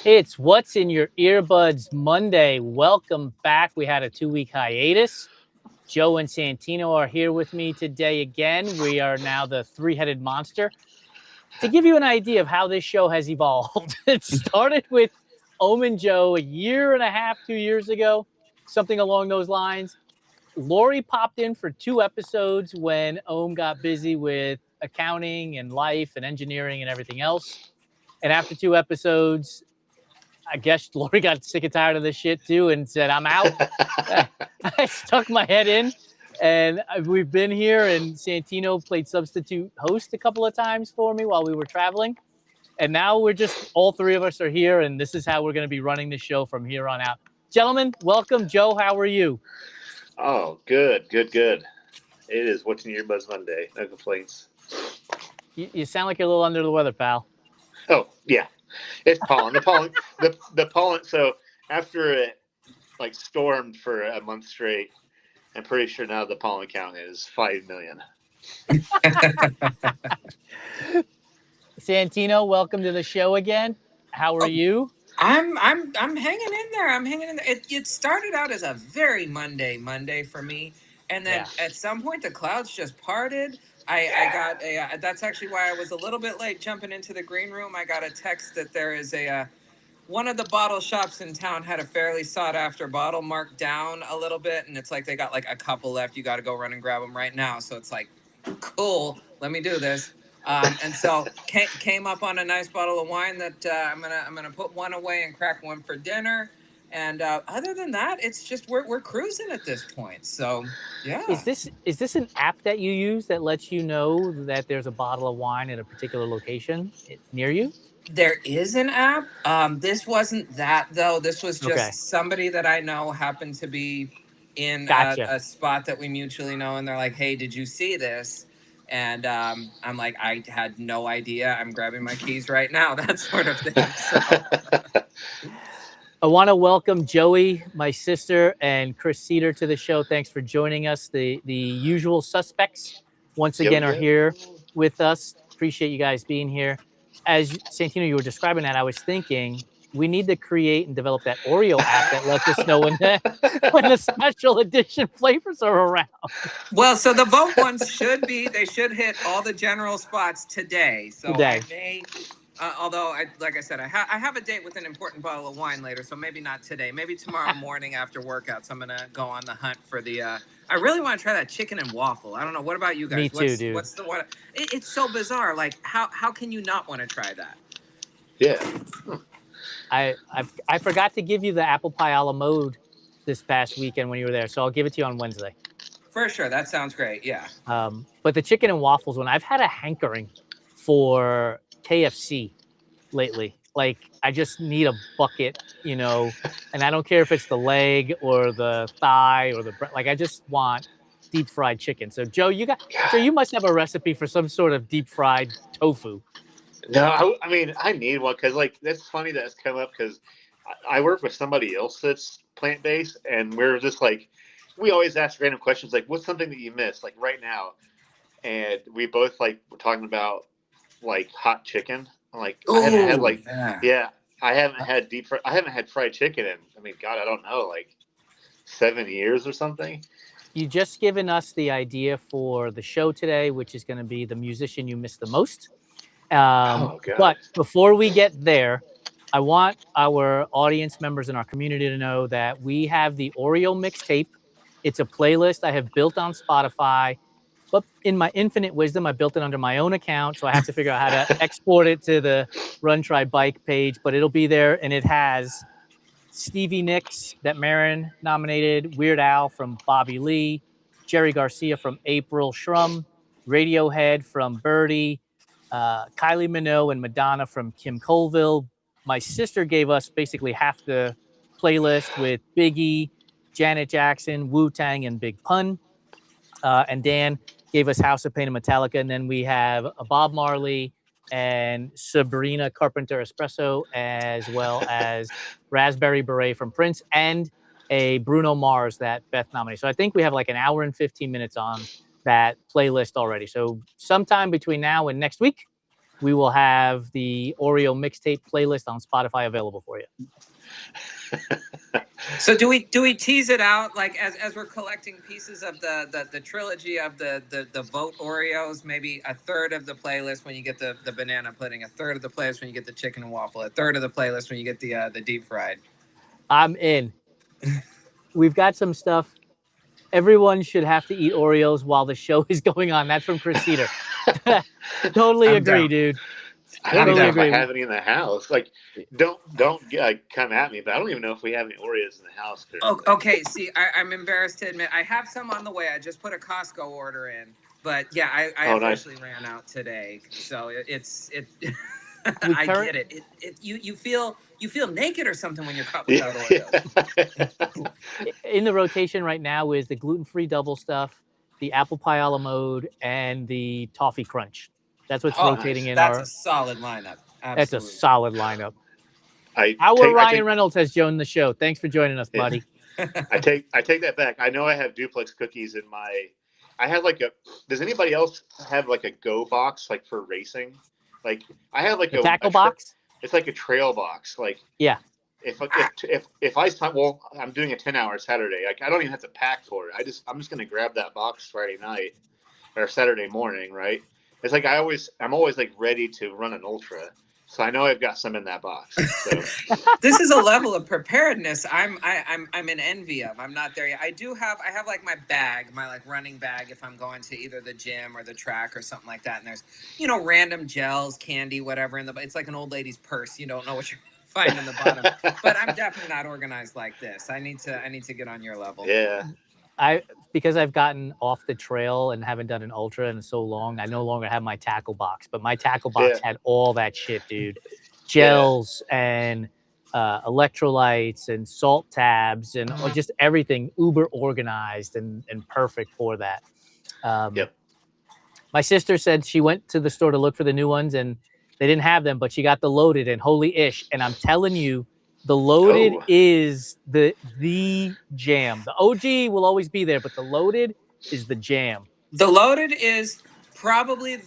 It's What's in Your Earbuds Monday. Welcome back. We had a 2-week hiatus. Joe and Santino are here with me today again. We are now the three-headed monster. To give you an idea of how this show has evolved, it started with Ohm and Joe a year and a half, 2 years ago, something along those lines. Lori popped in for 2 episodes when Ohm got busy with accounting and life and engineering and everything else. And after 2 episodes, I guess Lori got sick and tired of this shit too and said, I'm out. I stuck my head in and we've been here, and Santino played substitute host a couple of times for me while we were traveling. And now we're just, all three of us are here, and this is how we're going to be running the show from here on out. Gentlemen, welcome. Joe, how are you? Oh, good. It is What's in Your Earbuds Monday. No complaints. You sound like you're a little under the weather, pal. Oh, yeah. It's pollen. The pollen. So after it stormed for a month straight, I'm pretty sure now the pollen count is 5 million. Santino, welcome to the show again. How are you? I'm hanging in there. I'm hanging in there. It started out as a very Monday for me, and then at some point the clouds just parted. I got a. That's actually why I was a little bit late jumping into the green room. I got a text that there is a. One of the bottle shops in town had a fairly sought after bottle marked down a little bit, and it's like they got like a couple left. You got to go run and grab them right now. So it's like, cool. Let me do this. And so came up on a nice bottle of wine that I'm gonna put one away and crack one for dinner. And other than that, it's just we're cruising at this point. So yeah. Is this an app that you use that lets you know that there's a bottle of wine at a particular location near you? There is an app. This wasn't that though. This was just somebody that I know happened to be in a spot that we mutually know, and they're like, "Hey, did you see this?" And I'm like, I had no idea. I'm grabbing my keys right now. That sort of thing. So. I want to welcome Joey, my sister, and Chris Cedar to the show. Thanks for joining us. The usual suspects once again are here with us. Appreciate you guys being here. As Santino, you were describing that, I was thinking we need to create and develop that Oreo app that lets us know when the special edition flavors are around. Well, so the vote ones they should hit all the general spots today. So I may, although like I said, I have a date with an important bottle of wine later, so maybe not today. Maybe tomorrow morning after workouts, I'm gonna go on the hunt for the. I really want to try that chicken and waffle. I don't know. What about you guys? Me too, dude. What's the one? It's so bizarre. Like how can you not want to try that? Yeah. I forgot to give you the apple pie a la mode this past weekend when you were there, so I'll give it to you on Wednesday. For sure, that sounds great. Yeah. But the chicken and waffles one, I've had a hankering for KFC lately. Like I just need a bucket, and I don't care if it's the leg or the thigh or the like. I just want deep fried chicken. So Joe, you must have a recipe for some sort of deep fried tofu. No, I mean, I need one because, that's funny that it's come up because I work with somebody else that's plant-based, and we're just we always ask random questions like, what's something that you miss, right now? And we both, we're talking about, hot chicken. I'm like, I haven't had, I haven't had fried chicken in, God, I don't know, 7 years or something. You just given us the idea for the show today, which is going to be the musician you miss the most. But before we get there, I want our audience members in our community to know that we have the Oreo mixtape. It's a playlist I have built on Spotify, but in my infinite wisdom, I built it under my own account. So I have to figure out how to export it to the Run Try Bike page, but it'll be there. And it has Stevie Nicks that Marin nominated, Weird Al from Bobby Lee, Jerry Garcia from April Shrum, Radiohead from Birdie, Kylie Minogue and Madonna from Kim Colville. My sister gave us basically half the playlist with Biggie, Janet Jackson, Wu-Tang, and Big Pun. And Dan gave us House of Pain and Metallica. And then we have a Bob Marley and Sabrina Carpenter Espresso, as well as Raspberry Beret from Prince, and a Bruno Mars that Beth nominated. So I think we have an hour and 15 minutes on that playlist already. So sometime between now and next week, we will have the Oreo mixtape playlist on Spotify available for you. So do we tease it out like as we're collecting pieces of the trilogy of the vote Oreos, maybe a third of the playlist when you get the banana pudding, a third of the playlist when you get the chicken and waffle, a third of the playlist when you get the deep fried. I'm in. We've got some stuff. Everyone should have to eat Oreos while the show is going on. That's from Chris Cedar. Totally agree, dude. I don't even know if I have any in the house. Like, don't come at me, but I don't even know if we have any Oreos in the house. Okay, see, I'm embarrassed to admit I have some on the way. I just put a Costco order in, but yeah, I officially ran out today. So it's I get it. You feel naked or something when you're caught without Oreos. In the rotation right now is the gluten-free double stuff, the apple pie a la mode, and the toffee crunch. That's what's rotating in That's a solid lineup. Absolutely. That's a solid lineup. Ryan Reynolds has joined the show. Thanks for joining us, buddy. I take that back. I know I have duplex cookies in my. I have like a. Does anybody else have like a Go box like for racing? Like I have like a tackle box. It's like a trail box. Like yeah. If I'm doing a 10-hour Saturday. Like I don't even have to pack for it. I'm just gonna grab that box Friday night or Saturday morning, right? It's like I'm always like ready to run an ultra. So I know I've got some in that box. So. This is a level of preparedness I'm in envy of. I'm not there yet. I have like my bag, my like running bag if I'm going to either the gym or the track or something like that. And there's, random gels, candy, whatever it's like an old lady's purse. You don't know what you're finding in the bottom. But I'm definitely not organized like this. I need to get on your level. Yeah. Because I've gotten off the trail and haven't done an ultra in so long, I no longer have my tackle box. But my tackle box had all that shit, dude. Gels and electrolytes and salt tabs and just everything uber organized and perfect for that. My sister said she went to the store to look for the new ones and they didn't have them, but she got the loaded and holy ish. And I'm telling you, the loaded is the jam. The OG will always be there, but the loaded is the jam. The loaded is probably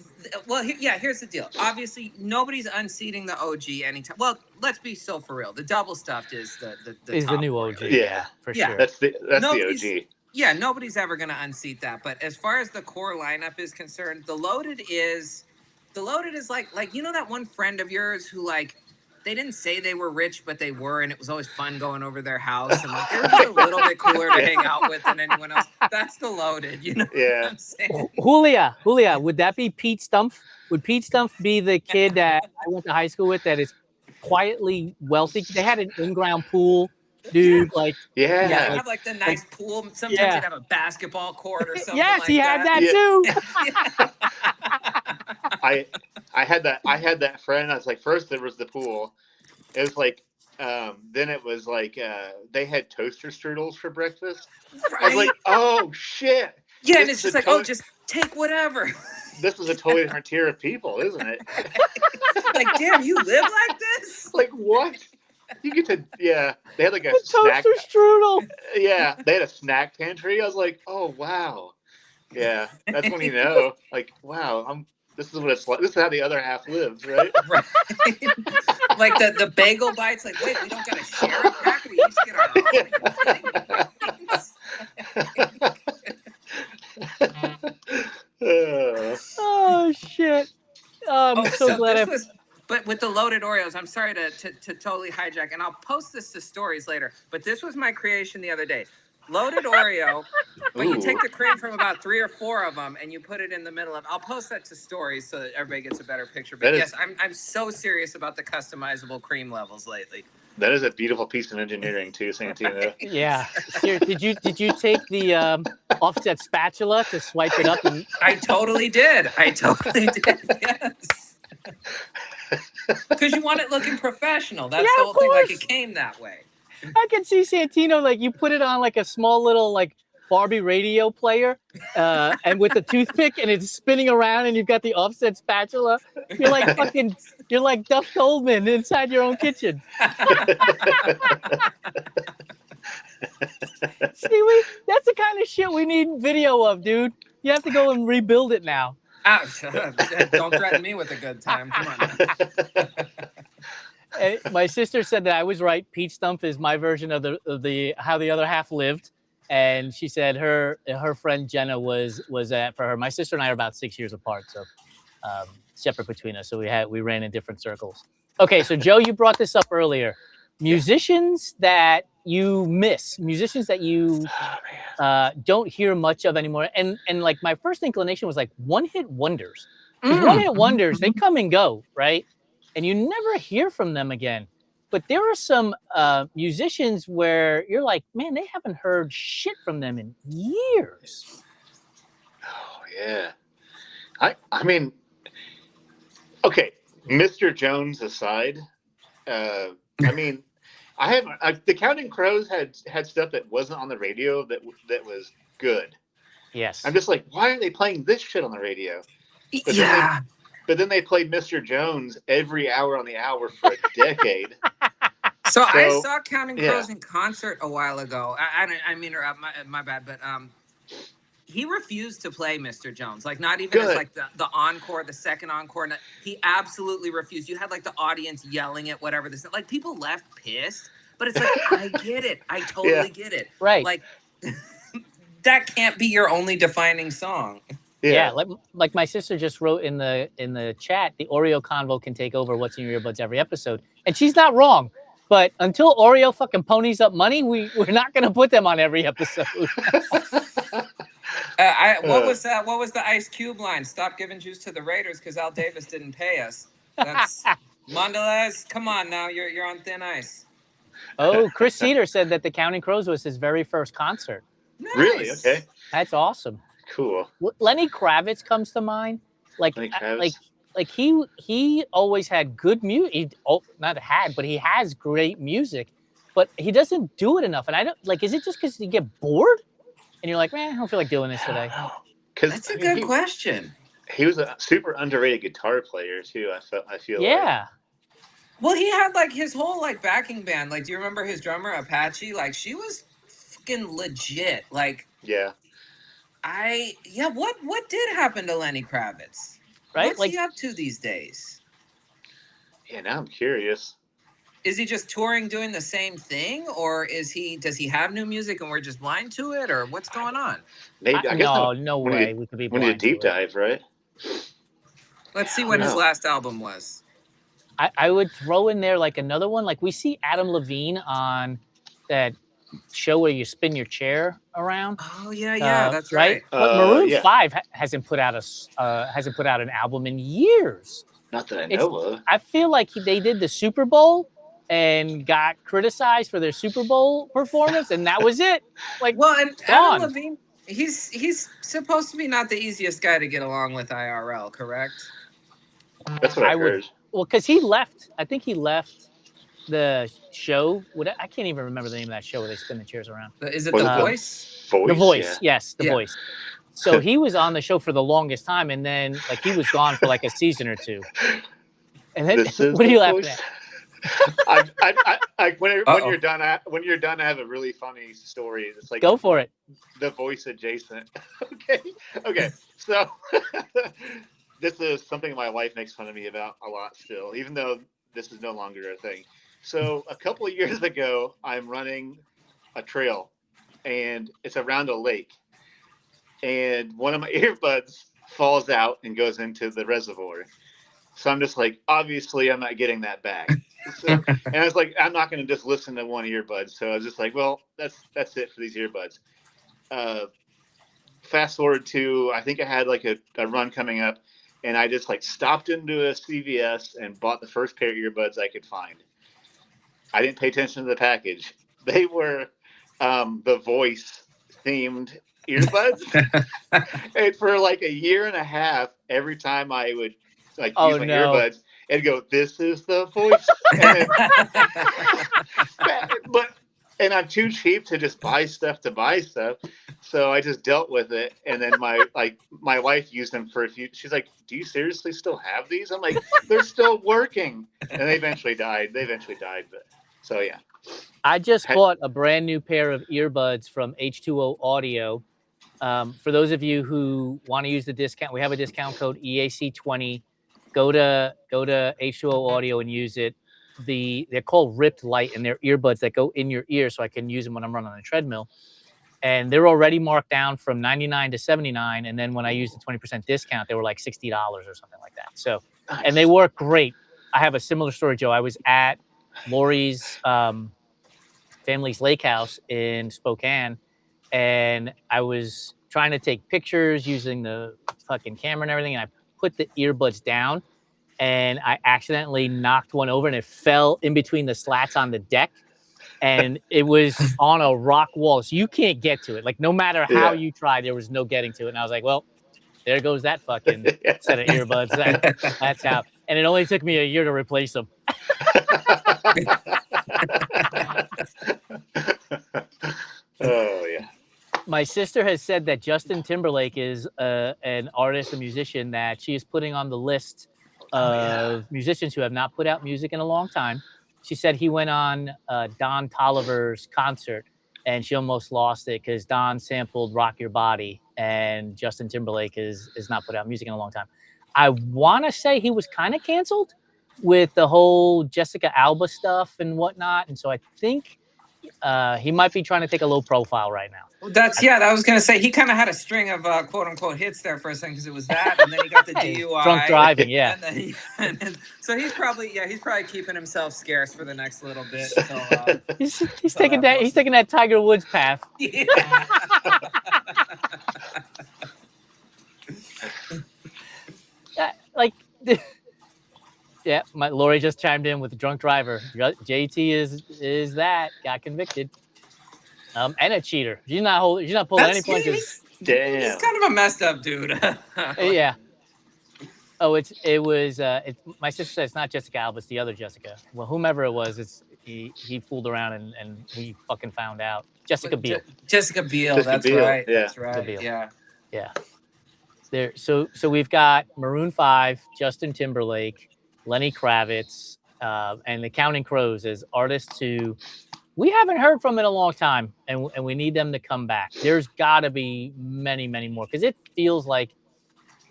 here's the deal. Obviously, nobody's unseating the OG anytime. Well, let's be so for real. The double stuffed is the new OG. Yeah, for sure. That's the OG. Yeah, nobody's ever gonna unseat that. But as far as the core lineup is concerned, the loaded is like that one friend of yours who like. They didn't say they were rich, but they were, and it was always fun going over their house. And like they were just a little bit cooler to hang out with than anyone else. That's the loaded, you know what I'm saying? Julia, would that be Pete Stumpf? Would Pete Stumpf be the kid that I went to high school with that is quietly wealthy? They had an in-ground pool, dude. They have like the nice pool. Sometimes they'd have a basketball court or something. Yes, he had that too. I had that friend. I was like, first there was the pool. It was like, then it was like they had toaster strudels for breakfast. Right? I was like, oh shit. Yeah, and it's just like, just take whatever. This was a totally different tier of people, isn't it? Like, damn, you live like this? Like what? You get to They had like a snack toaster strudel. Yeah, they had a snack pantry. I was like, oh wow. Yeah, that's when you know, like, wow, this is what it's like. This is how the other half lives, right? Right. Like the bagel bites. Like, wait, we don't got to share a cracker. We each get our own. Oh shit! I'm so glad. But with the loaded Oreos, I'm sorry to totally hijack, and I'll post this to stories later. But this was my creation the other day. Loaded Oreo, but you take the cream from about 3 or 4 of them and you put it in the middle of. I'll post that to stories so that everybody gets a better picture. But yes, I'm so serious about the customizable cream levels lately. That is a beautiful piece of engineering too, Santino. Right? Yeah. Here, did you take the offset spatula to swipe it up? I totally did. Yes. Because you want it looking professional. That's the whole thing. Like it came that way. I can see Santino, like you put it on like a small little like Barbie radio player and with the toothpick and it's spinning around and you've got the offset spatula. You're like Duff Goldman inside your own kitchen. See, that's the kind of shit we need video of, dude. You have to go and rebuild it now. Don't threaten me with a good time. Come on now. My sister said that I was right. Pete Stump is my version of the how the other half lived, and she said her friend Jenna was at for her. My sister and I are about 6 years apart, so separate between us. So we ran in different circles. Okay, so Joe, you brought this up earlier. Musicians that you miss, musicians that you don't hear much of anymore, and like my first inclination was like one-hit wonders, because one-hit wonders, they come and go, right? And you never hear from them again. But there are some musicians where you're like, man, they haven't heard shit from them in years. Oh yeah, I mean, okay, Mr. Jones aside, I mean, I haven't. The Counting Crows had stuff that wasn't on the radio that was good. Yes, I'm just like, why are they playing this shit on the radio? But then they played Mr. Jones every hour on the hour for a decade. So I saw Counting Crows in concert a while ago. I mean, my bad, but he refused to play Mr. Jones, like not even as like the encore, the second encore. He absolutely refused. You had like the audience yelling at whatever this, like people left pissed. But it's like, I get it. I totally get it. Right. Like that can't be your only defining song. Yeah, like my sister just wrote in the chat, the Oreo convo can take over what's in your earbuds every episode, and she's not wrong. But until Oreo fucking ponies up money, we're not gonna put them on every episode. What was the Ice Cube line? Stop giving juice to the Raiders because Al Davis didn't pay us. That's Mondelez. Come on now, you're on thin ice. Oh, Chris Cedar said that the Counting Crows was his very first concert. Nice. Really? Okay. That's awesome. Cool. Lenny Kravitz comes to mind. Like he always had good music. But he has great music, but he doesn't do it enough. And I don't like. Is it just because you get bored and you're like, man, I don't feel like doing this today? That's a good question. He was a super underrated guitar player too. I feel. Yeah. Well, he had like his whole like backing band. Like, do you remember his drummer Apache? Like, she was fucking legit. Like, what did happen to Lenny Kravitz? Right? What's he up to these days? Yeah, now I'm curious. Is he just touring doing the same thing, or does he have new music and we're just blind to it, or what's going on? Maybe I guess no way we could be blind. We need a deep dive, right? Let's see when his last album was. I would throw in there like another one. Like we see Adam Levine on that show where you spin your chair around. Oh yeah, that's right. But Maroon 5 hasn't put out an album in years. Not that I know of. I feel like they did the Super Bowl and got criticized for their Super Bowl performance, and that was it. Like, well, and Adam Levine, he's supposed to be not the easiest guy to get along with IRL, correct? That's what I heard. Well, because he left. I think he left the show. I can't even remember the name of that show where they spin the chairs around. Is it The Voice? The Voice, yes, The Voice. So he was on the show for the longest time, and then like he was gone for like a season or two. And then, what are you laughing at? When you're done, I have a really funny story. It's like go for it. The Voice adjacent. Okay. So this is something my wife makes fun of me about a lot still, even though this is no longer a thing. So a couple of years ago, I'm running a trail, and it's around a lake. And one of my earbuds falls out and goes into the reservoir. So I'm just like, obviously, I'm not getting that back. And I was like, I'm not going to just listen to one earbud. So I was just like, well, that's it for these earbuds. Fast forward to, I think I had like a run coming up, and I just like stopped into a CVS and bought the first pair of earbuds I could find. I didn't pay attention to the package. They were the Voice themed earbuds. And for like a year and a half, every time I would like use my earbuds, it'd go, "This is the Voice." And I'm too cheap to just buy stuff. So I just dealt with it. And then my wife used them for a few. She's like, "Do you seriously still have these?" I'm like, "They're still working." And they eventually died. But so yeah. I just bought a brand new pair of earbuds from H2O Audio. For those of you who want to use the discount, we have a discount code EAC20. Go to H2O Audio and use it. They're called Ripped Light, and they're earbuds that go in your ear, so I can use them when I'm running on a treadmill. And they're already marked down from $99 to $79. And then when I used the 20% discount, they were like $60 or something like that. So, nice. And they work great. I have a similar story, Joe. I was at Lori's family's lake house in Spokane, and I was trying to take pictures using the fucking camera and everything. And I put the earbuds down, and I accidentally knocked one over, and it fell in between the slats on the deck. And it was on a rock wall, so you can't get to it. Like, no matter how you try, there was no getting to it. And I was like, well, there goes that fucking set of earbuds. That's how. And it only took me a year to replace them. Oh, yeah. My sister has said that Justin Timberlake is an artist, a musician that she is putting on the list of musicians who have not put out music in a long time. She said he went on Don Tolliver's concert, and she almost lost it because Don sampled Rock Your Body, and Justin Timberlake is not put out music in a long time. I want to say he was kind of canceled with the whole Jessica Alba stuff and whatnot. And so I think he might be trying to take a low profile right now. I was going to say, he kind of had a string of quote unquote hits there for a second, because it was that, and then he got the DUI. Drunk driving, yeah. And then, so he's probably keeping himself scarce for the next little bit. So, he's taking that Tiger Woods path. Yeah. Lori just chimed in with the drunk driver. JT is that got convicted. And a cheater. She's not pulling any punches. Damn. He's kind of a messed up dude. Yeah. Oh, it was my sister said it's not Jessica Alba, it's the other Jessica. Well, whomever it was, he fooled around and we fucking found out. Jessica Biel. Jessica Biel, that's right. Yeah. That's right. Yeah. There. So we've got Maroon 5, Justin Timberlake, Lenny Kravitz, and the Counting Crows as artists who we haven't heard from in a long time, and we need them to come back. There's got to be many, many more, because it feels like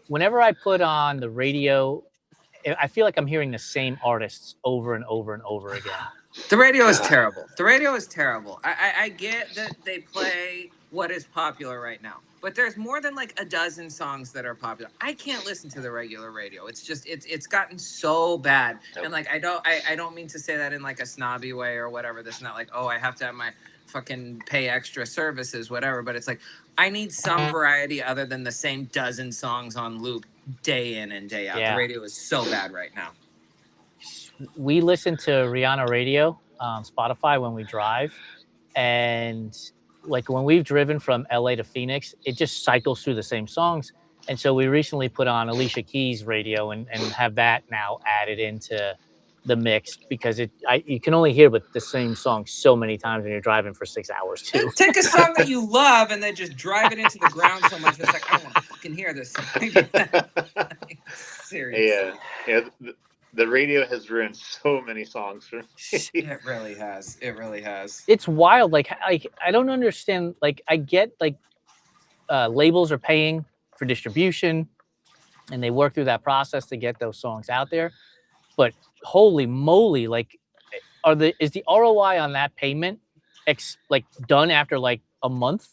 whenever I put on the radio, I feel like I'm hearing the same artists over and over and over again. The radio is terrible. I get that they play what is popular right now, but there's more than like a dozen songs that are popular. I can't listen to the regular radio. It's just it's gotten so bad. And like I don't mean to say that in like a snobby way or whatever. That's not like, oh, I have to have my fucking pay extra services, whatever. But it's like I need some variety other than the same dozen songs on loop day in and day out. The radio is so bad right now. We listen to Rihanna radio on Spotify when we drive, and like when we've driven from LA to Phoenix, it just cycles through the same songs. And so we recently put on Alicia Keys radio and have that now added into the mix, because you can only hear the same song so many times when you're driving for 6 hours too. Take a song that you love and then just drive it into the ground so much it's like, I don't want to fucking hear this song. Seriously. Yeah. The radio has ruined so many songs for me. It really has. It's wild. Like I don't understand. Like I get like labels are paying for distribution, and they work through that process to get those songs out there. But holy moly, like is the ROI on that payment like done after like a month?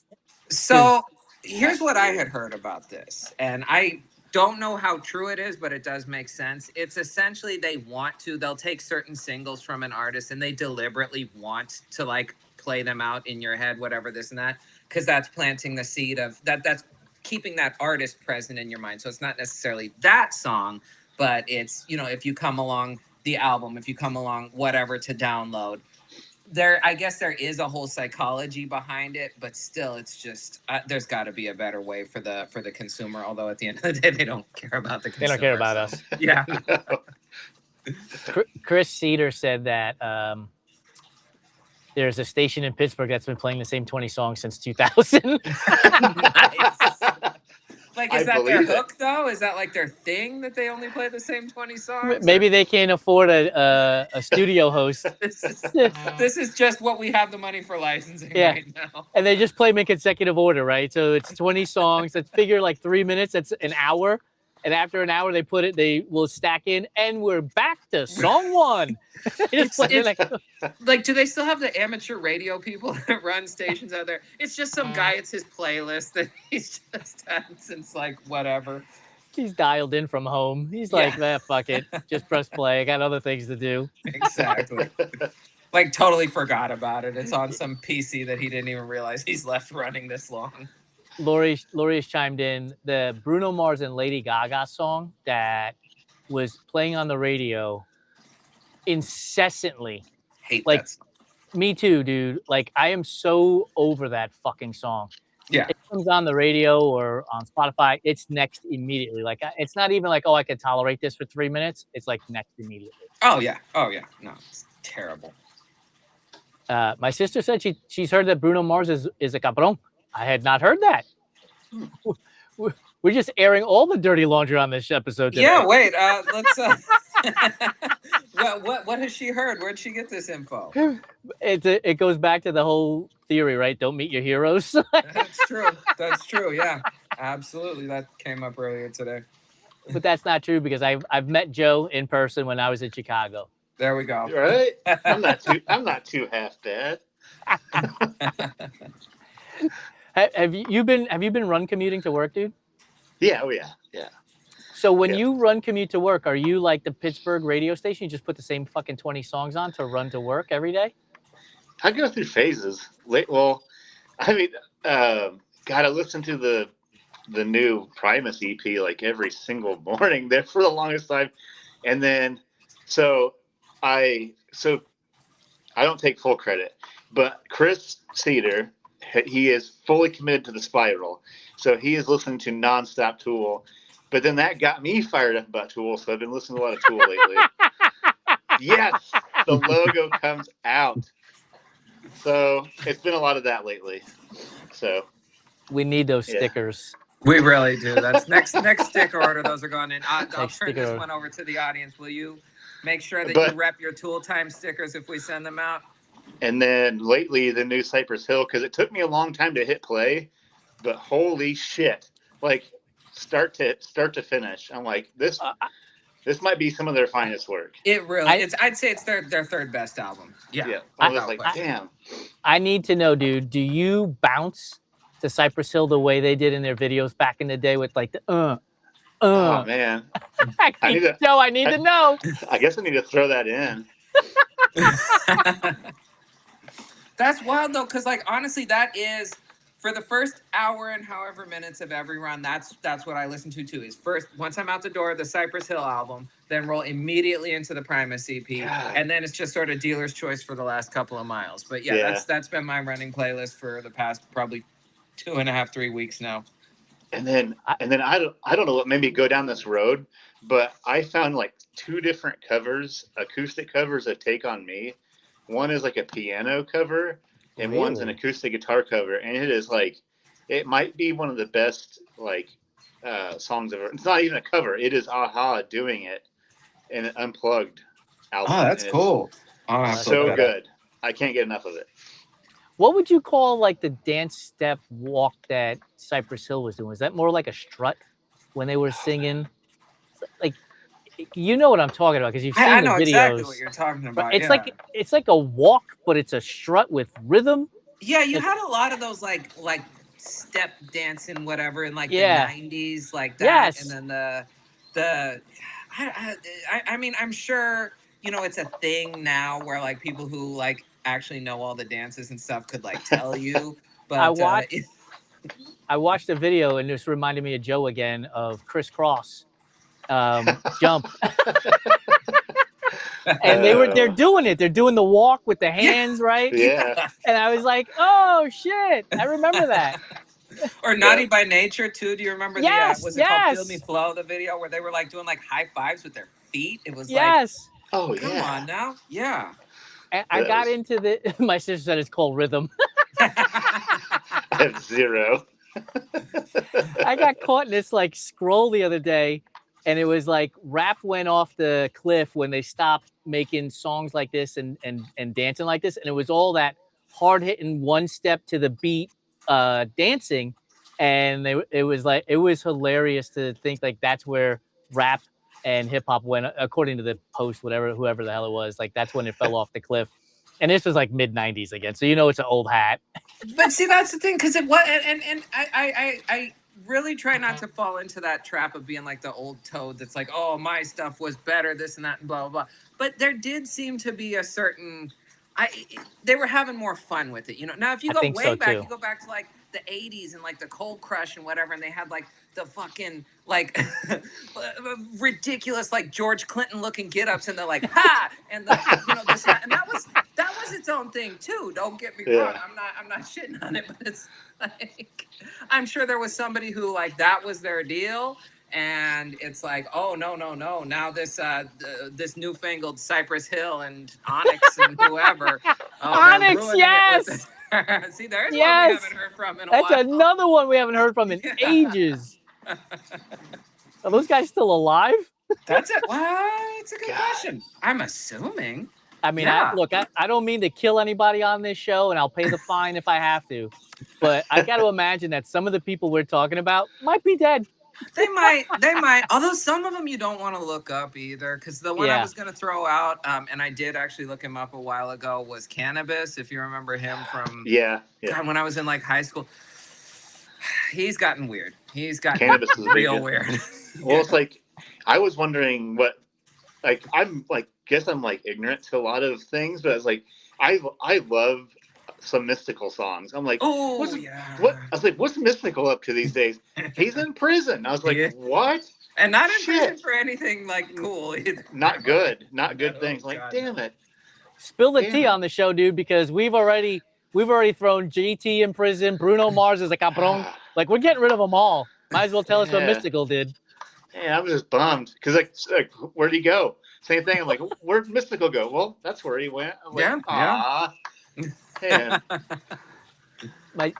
So here's what I had heard about this, and I don't know how true it is, but it does make sense. It's essentially they'll take certain singles from an artist and they deliberately want to like play them out in your head, whatever, this and that, because that's planting the seed of that's keeping that artist present in your mind. So it's not necessarily that song, but it's, if you come along the album, if you come along whatever to download, I guess there is a whole psychology behind it, but still, it's just there's got to be a better way for the consumer. Although at the end of the day, they don't care about the consumer. They don't care about us. Yeah. Chris Cedar said that there's a station in Pittsburgh that's been playing the same 20 songs since 2000. Nice. Like Is that their hook though? Is that like their thing that they only play the same 20 songs? Maybe they can't afford a studio host. This is just what we have the money for licensing right now. And they just play them in consecutive order, right? So it's 20 songs. Let's figure like 3 minutes. That's an hour. And after an hour, they will stack in, and we're back to song one. Like, do they still have the amateur radio people that run stations out there? It's just some guy. It's his playlist that he's just had since like whatever. He's dialed in from home. He's like, fuck it. Just press play. I got other things to do. Exactly. Like totally forgot about it. It's on some PC that he didn't even realize he's left running this long. Lori has chimed in the Bruno Mars and Lady Gaga song that was playing on the radio incessantly. Hate like that song. Me too, dude. Like, I am so over that fucking song. Yeah, it comes on the radio or on Spotify, it's next immediately. Like, it's not even like, oh, I can tolerate this for 3 minutes. It's like next immediately. Oh yeah. No, it's terrible. My sister said she's heard that Bruno Mars is a cabrón. I had not heard that. We're just airing all the dirty laundry on this episode today. Yeah, wait. Let's. What has she heard? Where'd she get this info? It goes back to the whole theory, right? Don't meet your heroes. That's true. Yeah, absolutely. That came up earlier today. But that's not true because I've met Joe in person when I was in Chicago. There we go. Right? I'm not too half bad. Have you been run commuting to work, dude? Yeah, yeah. So when you run commute to work, are you like the Pittsburgh radio station? You just put the same fucking 20 songs on to run to work every day? I go through phases. Well, I mean, God, I listen to the new Primus EP like every single morning there for the longest time, and then so I don't take full credit, but Chris Cedar, he is fully committed to the Spiral, so he is listening to nonstop Tool. But then that got me fired up about Tool, so I've been listening to a lot of Tool lately. Yes, the logo comes out. So it's been a lot of that lately. So we need those stickers. We really do. That's next sticker order. Those are going in. I'll turn this one over to the audience. Will you make sure that you rep your Tool Time stickers if we send them out? And then lately, the new Cypress Hill, because it took me a long time to hit play, but holy shit! Like start to finish, I'm like this might be some of their finest work. It really is. I'd say it's their third best album. Yeah. I was like, damn. I need to know, dude. Do you bounce to Cypress Hill the way they did in their videos back in the day with like the Oh man, I need to know. I guess I need to throw that in. That's wild though, because like honestly, that is for the first hour and however minutes of every run. That's what I listen to too. Is first once I'm out the door, the Cypress Hill album, then roll immediately into the Primus EP, and then it's just sort of dealer's choice for the last couple of miles. But that's been my running playlist for the past probably 2.5, 3 weeks now. And then I don't know what made me go down this road, but I found like 2 different covers, acoustic covers of Take On Me. One is like a piano cover, and one's an acoustic guitar cover, and it is like, it might be one of the best like songs ever. It's not even a cover; it is a-ha doing it in an unplugged album. Oh, that's cool! So good. I can't get enough of it. What would you call like the dance step walk that Cypress Hill was doing? Was that more like a strut when they were singing? Like, you know what I'm talking about because you've seen the videos. I know exactly what you're talking about. It's like a walk, but it's a strut with rhythm. Yeah, you had a lot of those like step dancing, whatever, in like the 90s, like that. Yes. And then I mean, I'm sure it's a thing now where like people who like actually know all the dances and stuff could like tell you. But I watched a video and this reminded me of Joe again of Criss Cross. Jump. And they're doing it. They're doing the walk with the hands, right? Yeah. And I was like, oh shit, I remember that. Or Naughty by Nature too. Do you remember called Feel Me Flow, the video where they were like doing like high fives with their feet? It was like, oh yeah, come on now, yeah. And I got into my sister said it's called rhythm. I have 0. I got caught in this like scroll the other day, and it was like rap went off the cliff when they stopped making songs like this and dancing like this, and it was all that hard hitting one step to the beat dancing, and it was hilarious to think like that's where rap and hip hop went, according to the post, whoever the hell it was, like that's when it fell off the cliff. And this was like mid 90s again, so it's an old hat. But see, that's the thing, because it was, and I really try not to fall into that trap of being like the old toad that's like, oh, my stuff was better, this and that, and blah blah blah. But there did seem to be a certain, they were having more fun with it, Now, if you go way back, you go back to like the 80s and like the Cold Crush and whatever, and they had like the fucking like ridiculous like George Clinton looking get-ups, and they're like ha, and the this and that was its own thing too. Don't get me wrong. I'm not shitting on it, but it's like I'm sure there was somebody who like that was their deal. And it's like, oh no! Now this this newfangled Cypress Hill and Onyx and whoever, Onyx, yes. See, there's one we haven't heard from in a while. That's another one we haven't heard from in ages. Are those guys still alive? That's it. Well, it's a good question. I'm assuming. I mean, I don't mean to kill anybody on this show, and I'll pay the fine if I have to. But I got to imagine that some of the people we're talking about might be dead. They might. Although some of them you don't want to look up either, because the one I was going to throw out, and I did actually look him up a while ago, was Cannabis. If you remember him from God, when I was in like high school, he's gotten weird. He's gotten Cannabis is real weird. Well, it's like I was wondering what, like I'm like guess I'm like ignorant to a lot of things, but it's like I love some mystical songs. I'm like, what? I was like, what's mystical up to these days? He's in prison. I was like, what? And not in prison for anything like cool either. Not good things. Like, damn it. Spill the tea on the show, dude, because we've already thrown GT in prison. Bruno Mars is a cabron. Like, we're getting rid of them all. Might as well tell us what Mystical did. Yeah, I'm just bummed because like where'd he go? Same thing. I'm like, where'd Mystical go? Well, that's where he went. I'm like, yeah.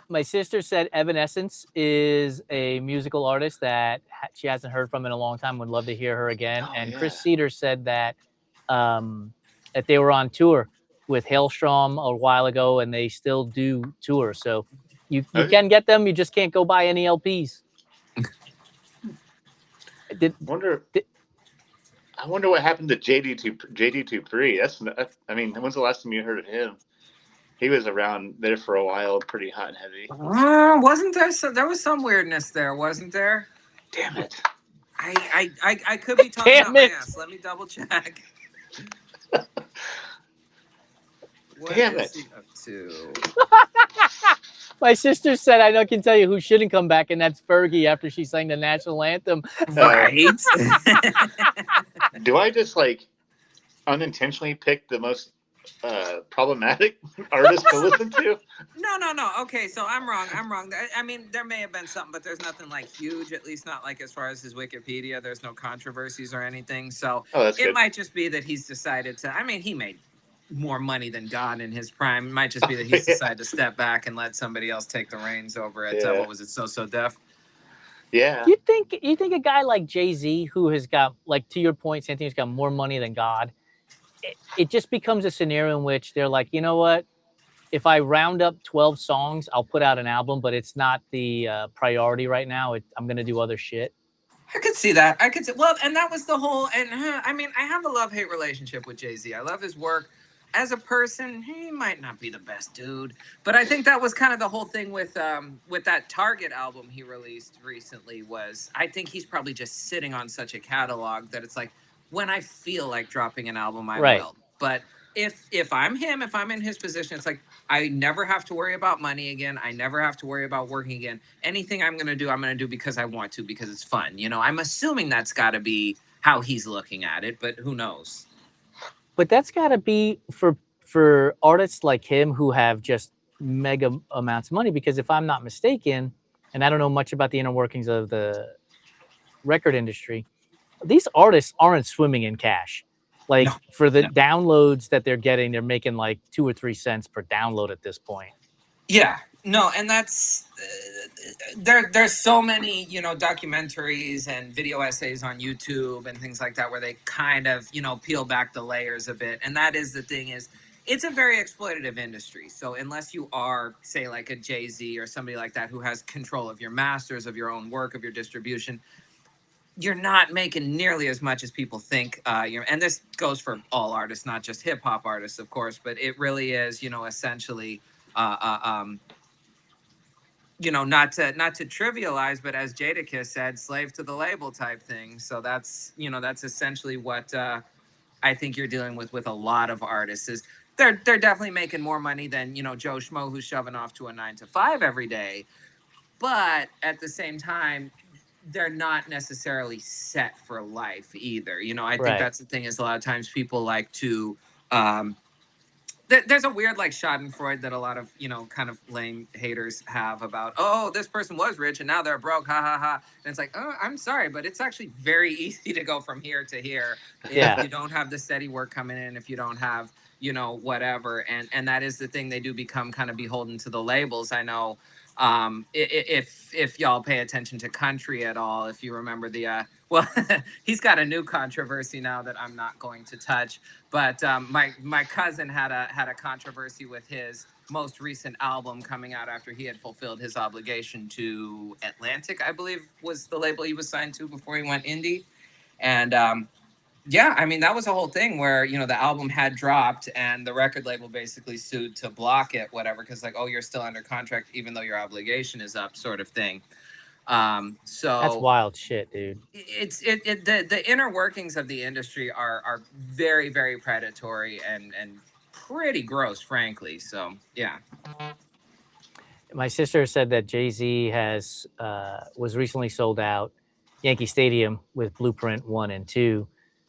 My sister said Evanescence is a musical artist that she hasn't heard from in a long time. Would love to hear her again. Chris Cedar said that that they were on tour with Hailstrom a while ago, and they still do tour. So you can get them. You just can't go buy any LPs. I wonder what happened to JD Dupree. I mean, when's the last time you heard of him? He was around there for a while, pretty hot and heavy. Wasn't there there was some weirdness there, wasn't there? Damn it. I could be talking about my ass. Let me double check. Damn it. Up to? My sister said I can tell you who shouldn't come back, and that's Fergie after she sang the national anthem. Right. Do I just like unintentionally pick the most problematic artist to listen to? No. Okay, so I'm wrong. I mean, there may have been something, but there's nothing like huge, at least not like as far as his Wikipedia. There's no controversies or anything. So it might just be that he's decided to, I mean, he made more money than God in his prime. It might just be that he's decided to step back and let somebody else take the reins over it. What was it, So Def? Yeah. You think a guy like Jay-Z, who has got, like, to your point, Santino's got more money than God, it just becomes a scenario in which they're like, you know what? If I round up 12 songs, I'll put out an album, but it's not the priority right now. I'm going to do other shit. I could see that. Well, and that was the whole, and I mean, I have a love-hate relationship with Jay-Z. I love his work. As a person, he might not be the best dude, but I think that was kind of the whole thing with that Target album he released recently. Was I think he's probably just sitting on such a catalog that it's like, when I feel like dropping an album, I will. But if I'm him, if I'm in his position, it's like I never have to worry about money again. I never have to worry about working again. Anything I'm going to do because I want to, because it's fun. I'm assuming that's got to be how he's looking at it, but who knows? But that's got to be for artists like him who have just mega amounts of money, because if I'm not mistaken, and I don't know much about the inner workings of the record industry, these artists aren't swimming in cash. Like for the downloads that they're getting, they're making like 2 or 3 cents per download at this point. Yeah. No, and that's there's so many, you know, documentaries and video essays on YouTube and things like that where they kind of, you know, peel back the layers a bit. And that is the thing is it's a very exploitative industry. So unless you are, say, like a Jay-Z or somebody like that who has control of your masters, of your own work, of your distribution, you're not making nearly as much as people think. And this goes for all artists, not just hip hop artists, of course, but it really is, you know, essentially uh, uh, um, you know, not to trivialize, but as Jadakiss said, slave to the label type thing. So that's, you know, that's essentially what I think you're dealing with a lot of artists. Is they're definitely making more money than, you know, Joe Schmo who's shoving off to a 9 to 5 every day. But at the same time, they're not necessarily set for life either. You know, I think Right. that's the thing is a lot of times people like to um, there's a weird like Schadenfreude that a lot of, you know, kind of lame haters have about, oh, this person was rich and now they're broke, ha ha ha. And it's like, oh, I'm sorry, but it's actually very easy to go from here to here if you don't have the steady work coming in, if you don't have, you know, whatever. And that is the thing, they do become kind of beholden to the labels. I know if y'all pay attention to country at all, if you remember the well, he's got a new controversy now that I'm not going to touch. But my cousin had a controversy with his most recent album coming out after he had fulfilled his obligation to Atlantic, I believe was the label he was signed to before he went indie. And yeah, I mean, that was a whole thing where, you know, the album had dropped and the record label basically sued to block it, whatever, because like, oh, you're still under contract even though your obligation is up, sort of thing. So that's wild shit, dude. The inner workings of the industry are very, very predatory and pretty gross, frankly. So yeah. My sister said that Jay-Z has was recently sold out Yankee Stadium with Blueprint 1 and 2,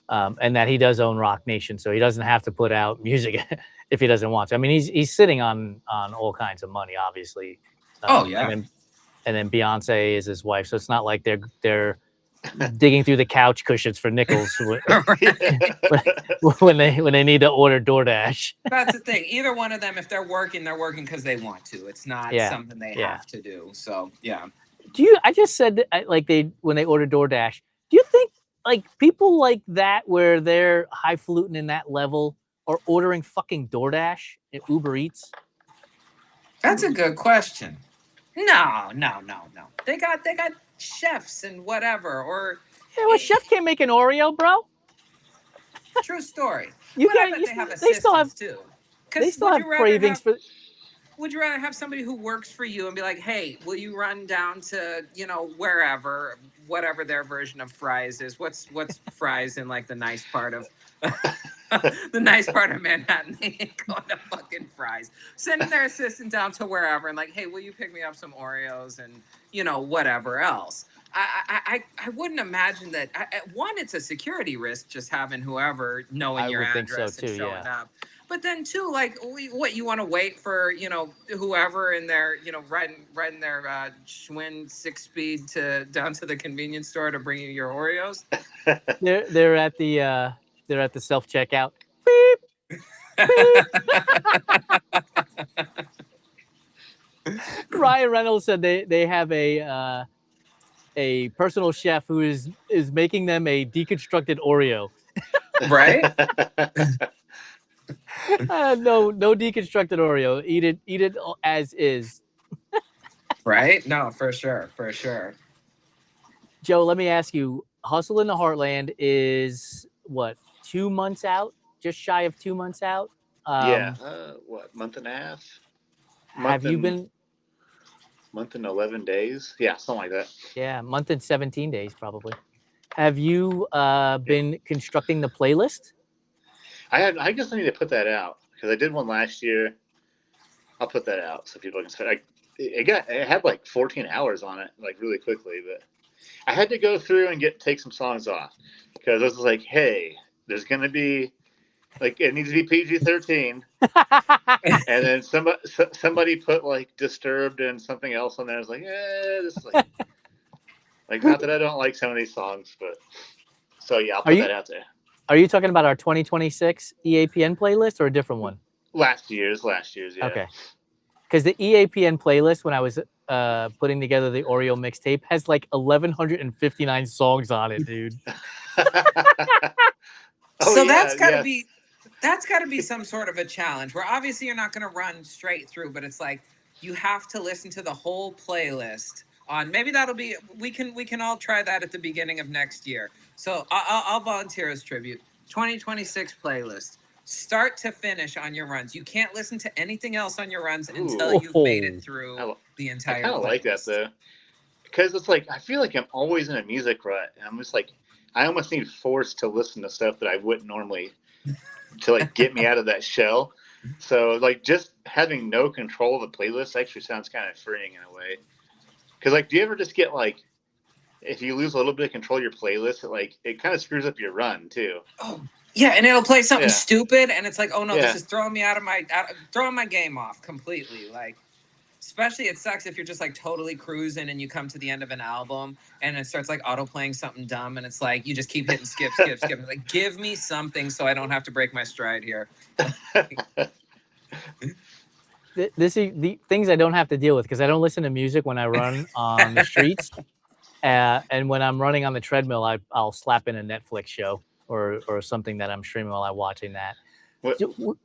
and that he does own Rock Nation, so he doesn't have to put out music if he doesn't want to. I mean, he's sitting on all kinds of money, obviously. Oh yeah. And then Beyonce is his wife, so it's not like they're digging through the couch cushions for nickels when they need to order DoorDash. That's the thing. Either one of them, if they're working because they want to. It's not something they have to do. So yeah. I just said like when they order DoorDash, do you think like people like that where they're highfalutin in that level are ordering fucking DoorDash at Uber Eats? That's a good question. No. They got chefs and whatever. Or yeah, well, chef can't make an Oreo, bro. True story. You but can't. I bet they have they still have too. They still have cravings for. Would you rather have somebody who works for you and be like, hey, will you run down to, you know, wherever, whatever their version of fries is? What's fries in like the nice part of the nice part of Manhattan? They ain't going to fucking fries. Sending their assistant down to wherever and like, hey, will you pick me up some Oreos and, you know, whatever else? I wouldn't imagine that. One, it's a security risk just having whoever knowing your address and showing up. But then two, like, what, you want to wait for, you know, whoever in their, you know, riding their Schwinn 6-speed down to the convenience store to bring you your Oreos? They're at the self checkout. Beep. Beep. Ryan Reynolds said they have a personal chef who is making them a deconstructed Oreo. Right? No deconstructed Oreo. Eat it as is. Right? No, for sure. Joe, let me ask you, Hustle in the Heartland is what, 2 months out? Just shy of 2 months out? What, month and a half? Have you been? Month and 11 days? Yeah, something like that. Yeah, month and 17 days probably. Have you been constructing the playlist? I guess I need to put that out because I did one last year. I'll put that out so people can say. It had like 14 hours on it, like really quickly, but I had to go through and take some songs off because I was like, hey, there's gonna be like it needs to be PG-13, and then somebody put like Disturbed and something else on there. I was like, this is like not that I don't like some of these songs, but so yeah, I'll put that out there. Are you talking about our 2026 EAPN playlist or a different one? Last year's, yeah. Okay. because the EAPN playlist when I was putting together the Oreo mixtape has like 1,159 songs on it, dude. So that's got to be some sort of a challenge where obviously you're not going to run straight through, but it's like you have to listen to the whole playlist on. Maybe that'll be we can all try that at the beginning of next year. So I'll volunteer as tribute. 2026 playlist, start to finish on your runs. You can't listen to anything else on your runs until you've made it through the entire. I kind of like that though, because it's like I feel like I'm always in a music rut, and I'm just like I almost need forced to listen to stuff that I wouldn't normally to like get me out of that shell. So like just having no control of the playlist actually sounds kind of freeing in a way. Because like, do you ever just get like, if you lose a little bit of control of your playlist, it kind of screws up your run too. Oh yeah, and it'll play something stupid, and it's like, oh no, this is throwing me throwing my game off completely. Like, especially it sucks if you're just like totally cruising and you come to the end of an album and it starts like auto playing something dumb, and it's like you just keep hitting skip. Like, give me something so I don't have to break my stride here. This is the things I don't have to deal with because I don't listen to music when I run on the streets, and when I'm running on the treadmill, I'll slap in a Netflix show or something that I'm streaming while I'm watching that. Go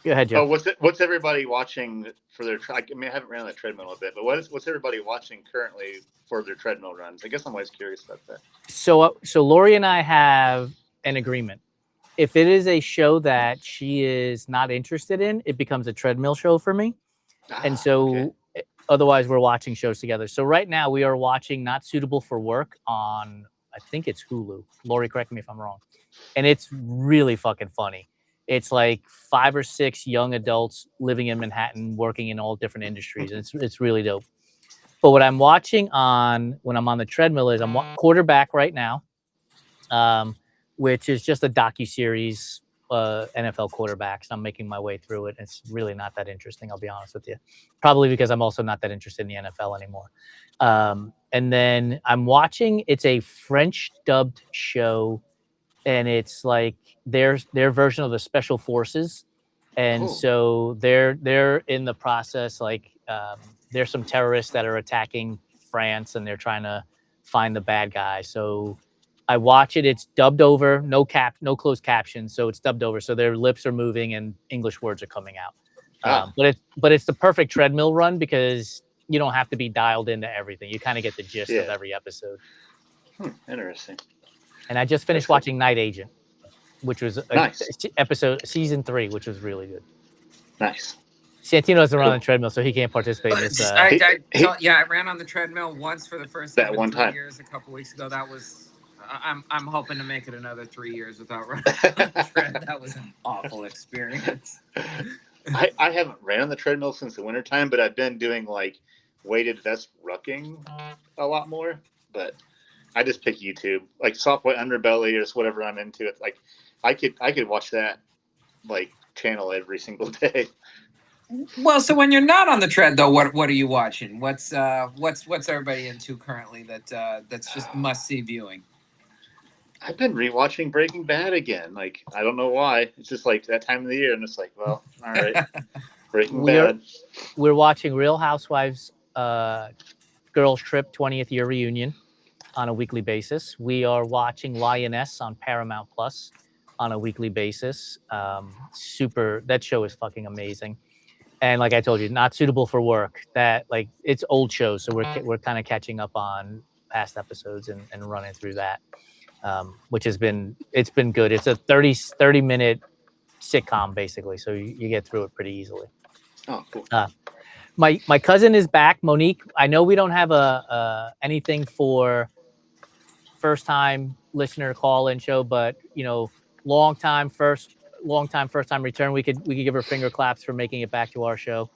ahead, Joe. Oh, what's everybody watching for their? I mean, I haven't ran on the treadmill a bit, but what's everybody watching currently for their treadmill runs? I guess I'm always curious about that. So Lori and I have an agreement. If it is a show that she is not interested in, it becomes a treadmill show for me. And so otherwise we're watching shows together. So right now we are watching Not Suitable for Work on, I think it's Hulu. Lori, correct me if I'm wrong. And it's really fucking funny. It's like 5 or 6 young adults living in Manhattan, working in all different industries. It's really dope. But what I'm watching when I'm on the treadmill is I'm Quarterback right now. Which is just a docuseries, NFL quarterbacks. I'm making my way through it. It's really not that interesting, I'll be honest with you. Probably because I'm also not that interested in the NFL anymore. And then I'm watching, it's a French dubbed show, and it's like their version of the Special Forces. And so they're in the process, like there's some terrorists that are attacking France, and they're trying to find the bad guy. So I watch it. It's dubbed over, no closed captions, so it's dubbed over. So their lips are moving and English words are coming out. But it's the perfect treadmill run because you don't have to be dialed into everything. You kind of get the gist of every episode. Interesting. And I just finished watching Night Agent, which was season 3, which was really good. Nice. Santino doesn't run on the treadmill, so he can't participate in this. I ran on the treadmill once for the first time in 3 years a couple weeks ago. That was. I'm hoping to make it another 3 years without running on the tread. That was an awful experience. I haven't ran on the treadmill since the wintertime, but I've been doing like weighted vest rucking a lot more. But I just pick YouTube, like soft white underbelly or just whatever I'm into. It's like I could watch that like channel every single day. Well, so when you're not on the tread, though, what are you watching? What's everybody into currently that's just must see viewing? I've been rewatching Breaking Bad again. Like, I don't know why. It's just like that time of the year, and it's like, well, all right, Breaking Bad. We're watching Real Housewives Girls Trip 20th year reunion on a weekly basis. We are watching Lioness on Paramount Plus on a weekly basis. That show is fucking amazing. And like I told you, Not Suitable for Work. That like it's old shows, so we're kind of catching up on past episodes and running through that. Which it's been good. It's a 30-minute sitcom basically, so you get through it pretty easily. Oh, cool. My cousin is back, Monique. I know we don't have anything for first time listener call in show, but long time first time return. We could give her finger claps for making it back to our show.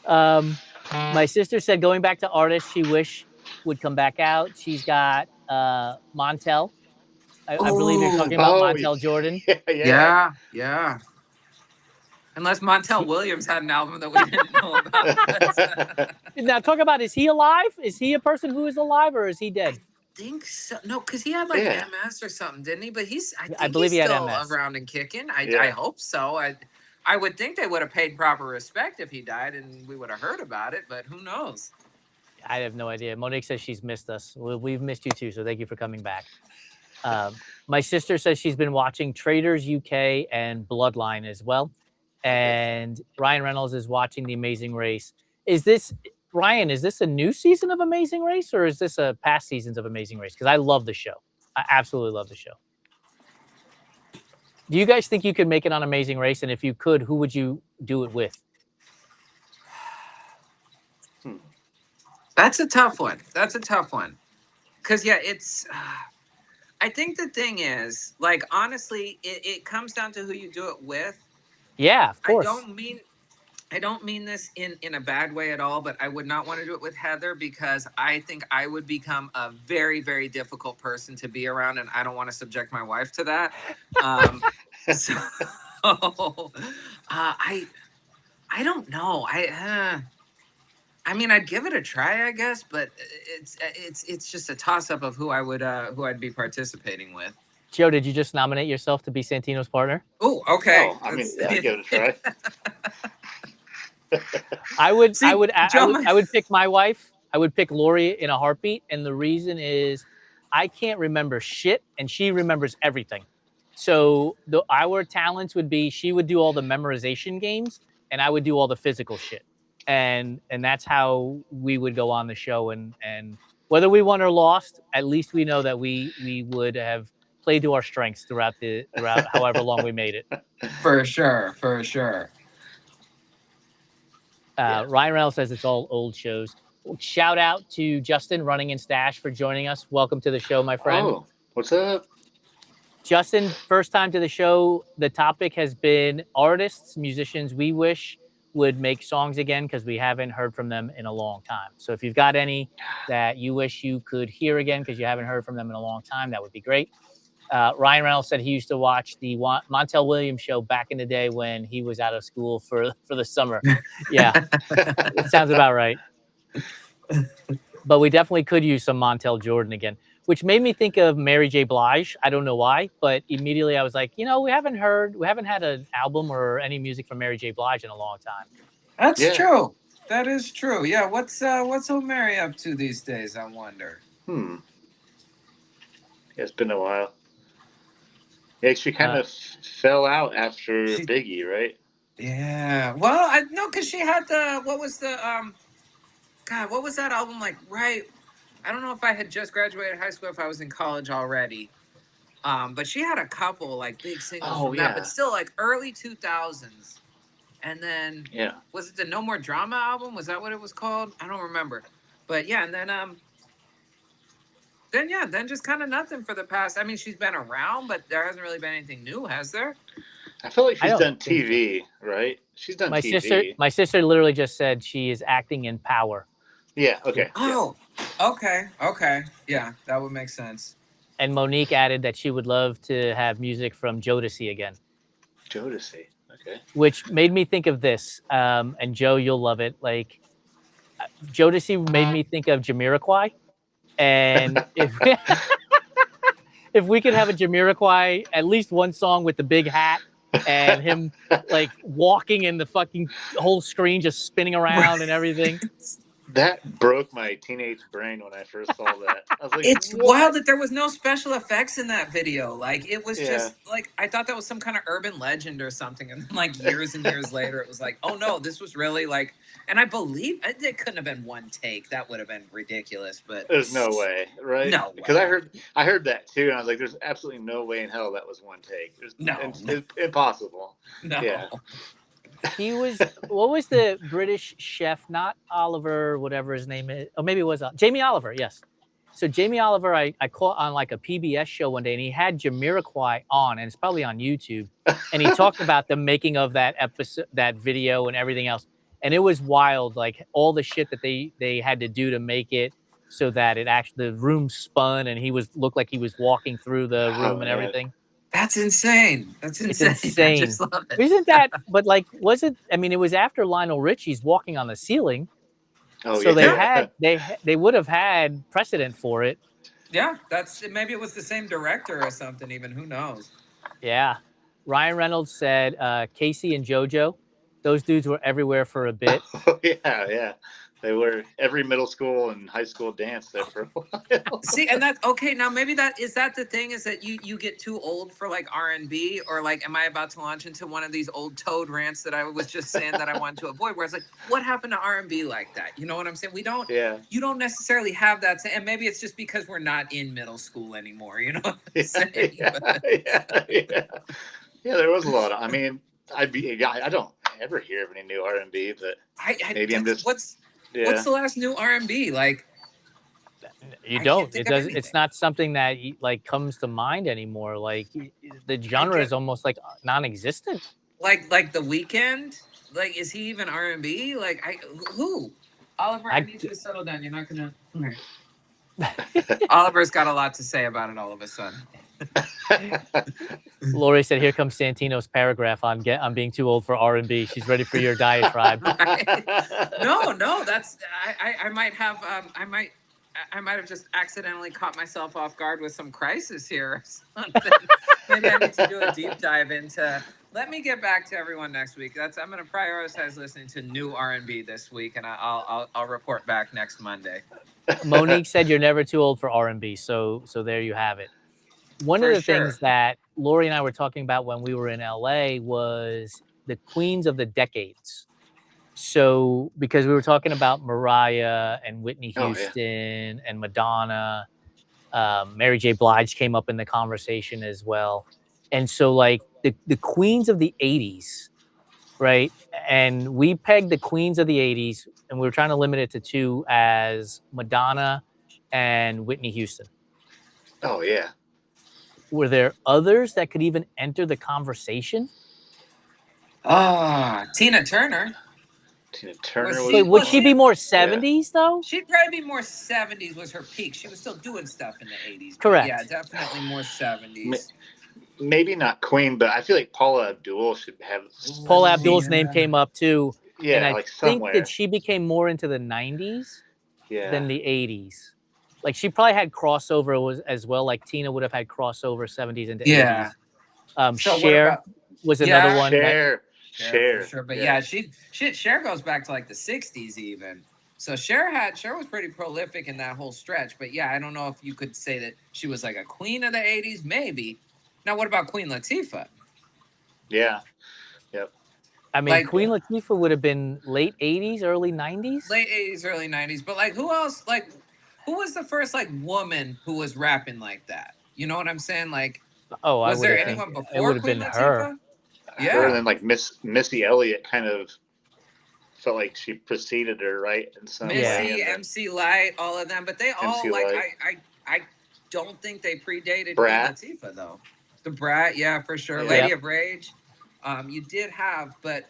My sister said going back to artists she wish would come back out. She's got Montel. I believe you're talking about Montel Jordan. Yeah. Unless Montel Williams had an album that we didn't know about. Now talk about, is he alive? Is he a person who is alive, or is he dead? I think so. No, because he had like MS or something, didn't he? But I believe he's he still had MS. Around and kicking. I hope so. I would think they would have paid proper respect if he died, and we would have heard about it. But who knows? I have no idea. Monique says she's missed us. We've missed you too, so thank you for coming back. My sister says she's been watching Traders UK and Bloodline as well. And Ryan Reynolds is watching The Amazing Race. Is this, Ryan, is this a new season of Amazing Race, or is this a past seasons of Amazing Race? Because I love the show. I absolutely love the show. Do you guys think you could make it on Amazing Race? And if you could, who would you do it with? That's a tough one. That's a tough one. Because, yeah, it's... I think the thing is, like, honestly, it comes down to who you do it with. Yeah, of course. I don't mean this in a bad way at all, but I would not want to do it with Heather because I think I would become a very, very difficult person to be around, and I don't want to subject my wife to that. I don't know. I mean, I'd give it a try, I guess, but it's just a toss up of who I'd be participating with. Joe, did you just nominate yourself to be Santino's partner? Oh, okay. I mean, I'd give it a try. I would pick my wife. I would pick Lori in a heartbeat, and the reason is I can't remember shit, and she remembers everything. So our talents would be she would do all the memorization games, and I would do all the physical shit. And that's how we would go on the show. And whether we won or lost, at least we know that we would have played to our strengths throughout however long we made it. For sure, for sure. Ryan Reynolds says it's all old shows. Shout out to Justin running in Stash for joining us. Welcome to the show, my friend. Oh, what's up? Justin, first time to the show. The topic has been artists, musicians we wish would make songs again because we haven't heard from them in a long time. So if you've got any that you wish you could hear again because you haven't heard from them in a long time, that would be great. Ryan Reynolds said he used to watch the Montel Williams show back in the day when he was out of school for the summer. Yeah, it sounds about right. But we definitely could use some Montel Jordan again, which made me think of Mary J. Blige. I don't know why, but immediately I was like, we haven't had an album or any music from Mary J. Blige in a long time. That's true. That is true. Yeah. What's old Mary up to these days? I wonder. Yeah, it's been a while. Yeah, she kind of fell out after Biggie, right? Yeah. Well, no, because she had what was that album like? Right. I don't know if I had just graduated high school, if I was in college already. But she had a couple like big singles from that, but still like early 2000s. And then was it the No More Drama album? Was that what it was called? I don't remember. But yeah, and then just kind of nothing for the past. I mean, she's been around, but there hasn't really been anything new, has there? I feel like she's done TV, right? She's done TV. My sister literally just said she is acting in Power. Yeah, okay. Oh, okay. Yeah, that would make sense. And Monique added that she would love to have music from Jodeci again. Jodeci, okay. Which made me think of this, and Joe, you'll love it. Like, Jodeci made me think of Jamiroquai. And if we could have a Jamiroquai, at least one song with the big hat and him like walking in the fucking whole screen just spinning around and everything. That broke my teenage brain when I first saw that. I was like, it's wild that there was no special effects in that video. Like, it was just like, I thought that was some kind of urban legend or something. And then, like, years and years later, it was like, oh no, this was really like, and I believe it couldn't have been one take. That would have been ridiculous, but there's no way, right? No way. Because I heard that too, and I was like, there's absolutely no way in hell that was one take. It's impossible. No. Yeah. He was, what was the British chef? Not Oliver, whatever his name is. Oh, maybe it was Jamie Oliver. Yes. So Jamie Oliver, I caught on like a PBS show one day, and he had Jamiroquai on, and it's probably on YouTube. And he talked about the making of that episode, that video, and everything else. And it was wild, like all the shit that they had to do to make it so that it actually the room spun, and he looked like he was walking through the room and everything. That's insane. That's insane. It's insane. I just love it. Isn't that? But like, was it? I mean, it was after Lionel Richie's walking on the ceiling. Oh, so they would have had precedent for it. Yeah, maybe it was the same director or something. Even who knows? Yeah. Ryan Reynolds said Casey and JoJo. Those dudes were everywhere for a bit. Oh, yeah. They were every middle school and high school dance there for a while. See, and that's okay. Now, maybe that is that the thing is that you get too old for like R&B, or like, am I about to launch into one of these old Toad rants that I was just saying that I wanted to avoid? Where it's like, what happened to R&B like that? You know what I'm saying? We don't. Yeah. You don't necessarily have that, and maybe it's just because we're not in middle school anymore. You know what I'm saying? Yeah. There was a lot of. I mean, I don't ever hear of any new R&B, but maybe I'm just. What's the last new R&B like? You don't. It does. It's not something that like comes to mind anymore. Like the genre is almost like non-existent. Like The Weeknd. Like, is he even R&B? Like, who? Oliver, I need you to settle down. You're not gonna. Okay. Oliver's got a lot to say about it all of a sudden. Lori said, "Here comes Santino's paragraph on I'm being too old for R&B. She's ready for your diatribe." Right? No, that's I might have I might have just accidentally caught myself off guard with some crisis here or something. Maybe I need to do a deep dive into. Let me get back to everyone next week. I'm going to prioritize listening to new R&B this week, and I'll report back next Monday. Monique said you're never too old for R&B, so there you have it. One of the things that Lori and I were talking about when we were in LA was the queens of the decades. So because we were talking about Mariah and Whitney Houston and Madonna, Mary J. Blige came up in the conversation as well. And so like the queens of the 80s, right? And we pegged the queens of the 80s, and we were trying to limit it to two, as Madonna and Whitney Houston. Oh, yeah. Were there others that could even enter the conversation? Tina Turner. Tina Turner would she be more 70s though? She'd probably be more 70s was her peak. She was still doing stuff in the 80s. Correct. Yeah, definitely more 70s. Maybe not Queen, but I feel like Paula Abdul should have. Paula Abdul's name came up too. Yeah, and I like think somewhere. that she became more into the 90s than the 80s. Like she probably had crossover as well. Like Tina would have had crossover 70s into 80s. Cher was another one. Cher, for sure. But Cher goes back to like the 60s even. So Cher was pretty prolific in that whole stretch. But yeah, I don't know if you could say that she was like a queen of the 80s. Maybe. Now, what about Queen Latifah? Yeah. Yep. I mean, like, Queen Latifah would have been late 80s, early 90s? Late 80s, early 90s. But like, who else? Like, who was the first like woman who was rapping like that? You know what I'm saying? Like, was there anyone before it would have been Latifah? her? Yeah. And then like Missy Elliott kind of felt like she preceded her, right? And some Missy, MC Light, all of them, but they all MC like I don't think they predated Brat. Queen Latifah though. The Brat, yeah, for sure. Lady of Rage. You did have, but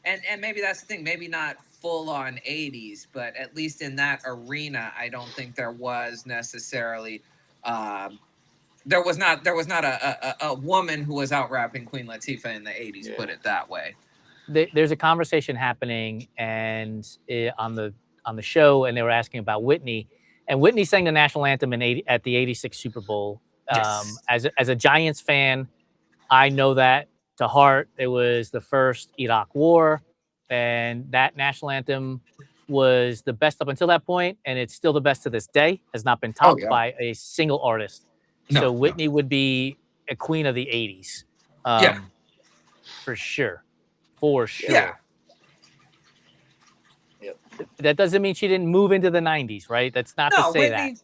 and maybe that's the thing, maybe not full on 80s, but at least in that arena, I don't think there was necessarily there was not a woman who was out rapping Queen Latifah in the 80s, put it that way. There's a conversation happening and on the show, and they were asking about Whitney, and Whitney sang the national anthem at the '86 Super Bowl. Yes. As a Giants fan, I know that to heart. It was the first Iraq War, and that national anthem was the best up until that point, and it's still the best to this day. Has not been topped by a single artist. So Whitney would be a queen of the '80s, for sure. For sure. Yeah. Yep. That doesn't mean she didn't move into the 90s, right? That's not to say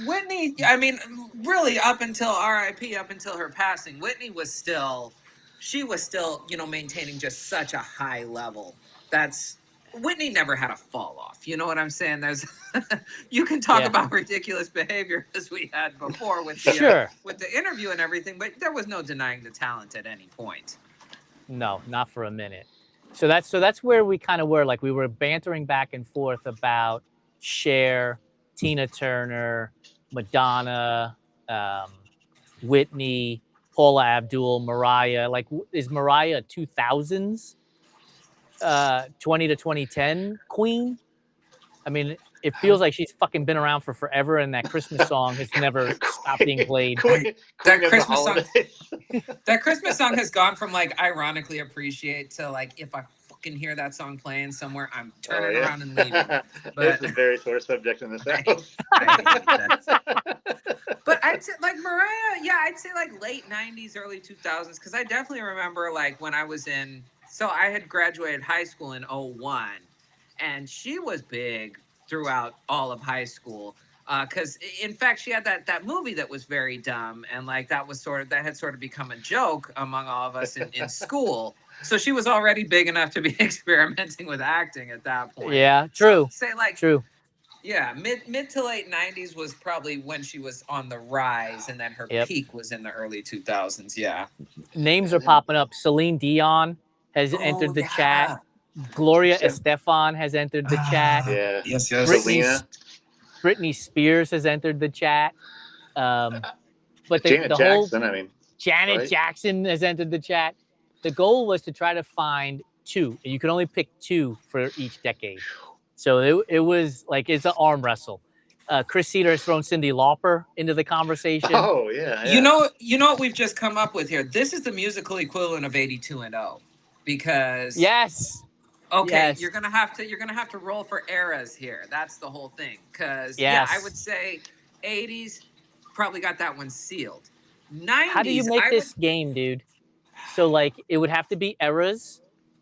Whitney, I mean, really up until RIP, up until her passing, Whitney was still, maintaining just such a high level. Whitney never had a fall off. You know what I'm saying? You can talk about ridiculous behavior as we had before with the with the interview and everything, but there was no denying the talent at any point. No, not for a minute. So that's where we kind of were. Like we were bantering back and forth about Cher, Tina Turner, Madonna, Whitney, Paula Abdul, Mariah. Like, is Mariah 2000s, 20 to 2010 queen? I mean, it feels like she's fucking been around for forever, and that Christmas song has never stopped being played. That Christmas song, that Christmas song has gone from like ironically appreciate to like if I fucking hear that song playing somewhere, I'm turning around and leaving. But it's a very sore subject in this house. I hate that. But I'd say like Mariah, yeah, I'd say like late 90s, early 2000s, because I definitely remember like when I was so I had graduated high school in 01, and she was big throughout all of high school. Because in fact, she had that movie that was very dumb, and like that had sort of become a joke among all of us in school. So she was already big enough to be experimenting with acting at that point. Yeah, true. So say like true. Yeah, mid to late 90s was probably when she was on the rise, and then her peak was in the early 2000s. Yeah. Names are popping up. Celine Dion has entered the chat. Gloria Estefan has entered the chat. Yeah. Yes. Britney Spears has entered the chat. But Janet Jackson, Janet Jackson has entered the chat. The goal was to try to find two. You could only pick two for each decade. So it was like, it's an arm wrestle. Chris Cedar has thrown Cyndi Lauper into the conversation. Oh yeah. You know what we've just come up with here? This is the musical equivalent of 82 and 0, because you're gonna have to roll for eras here. That's the whole thing. Because I would say 80s probably got that one sealed. 90s. How do you make this game, dude? So like it would have to be eras,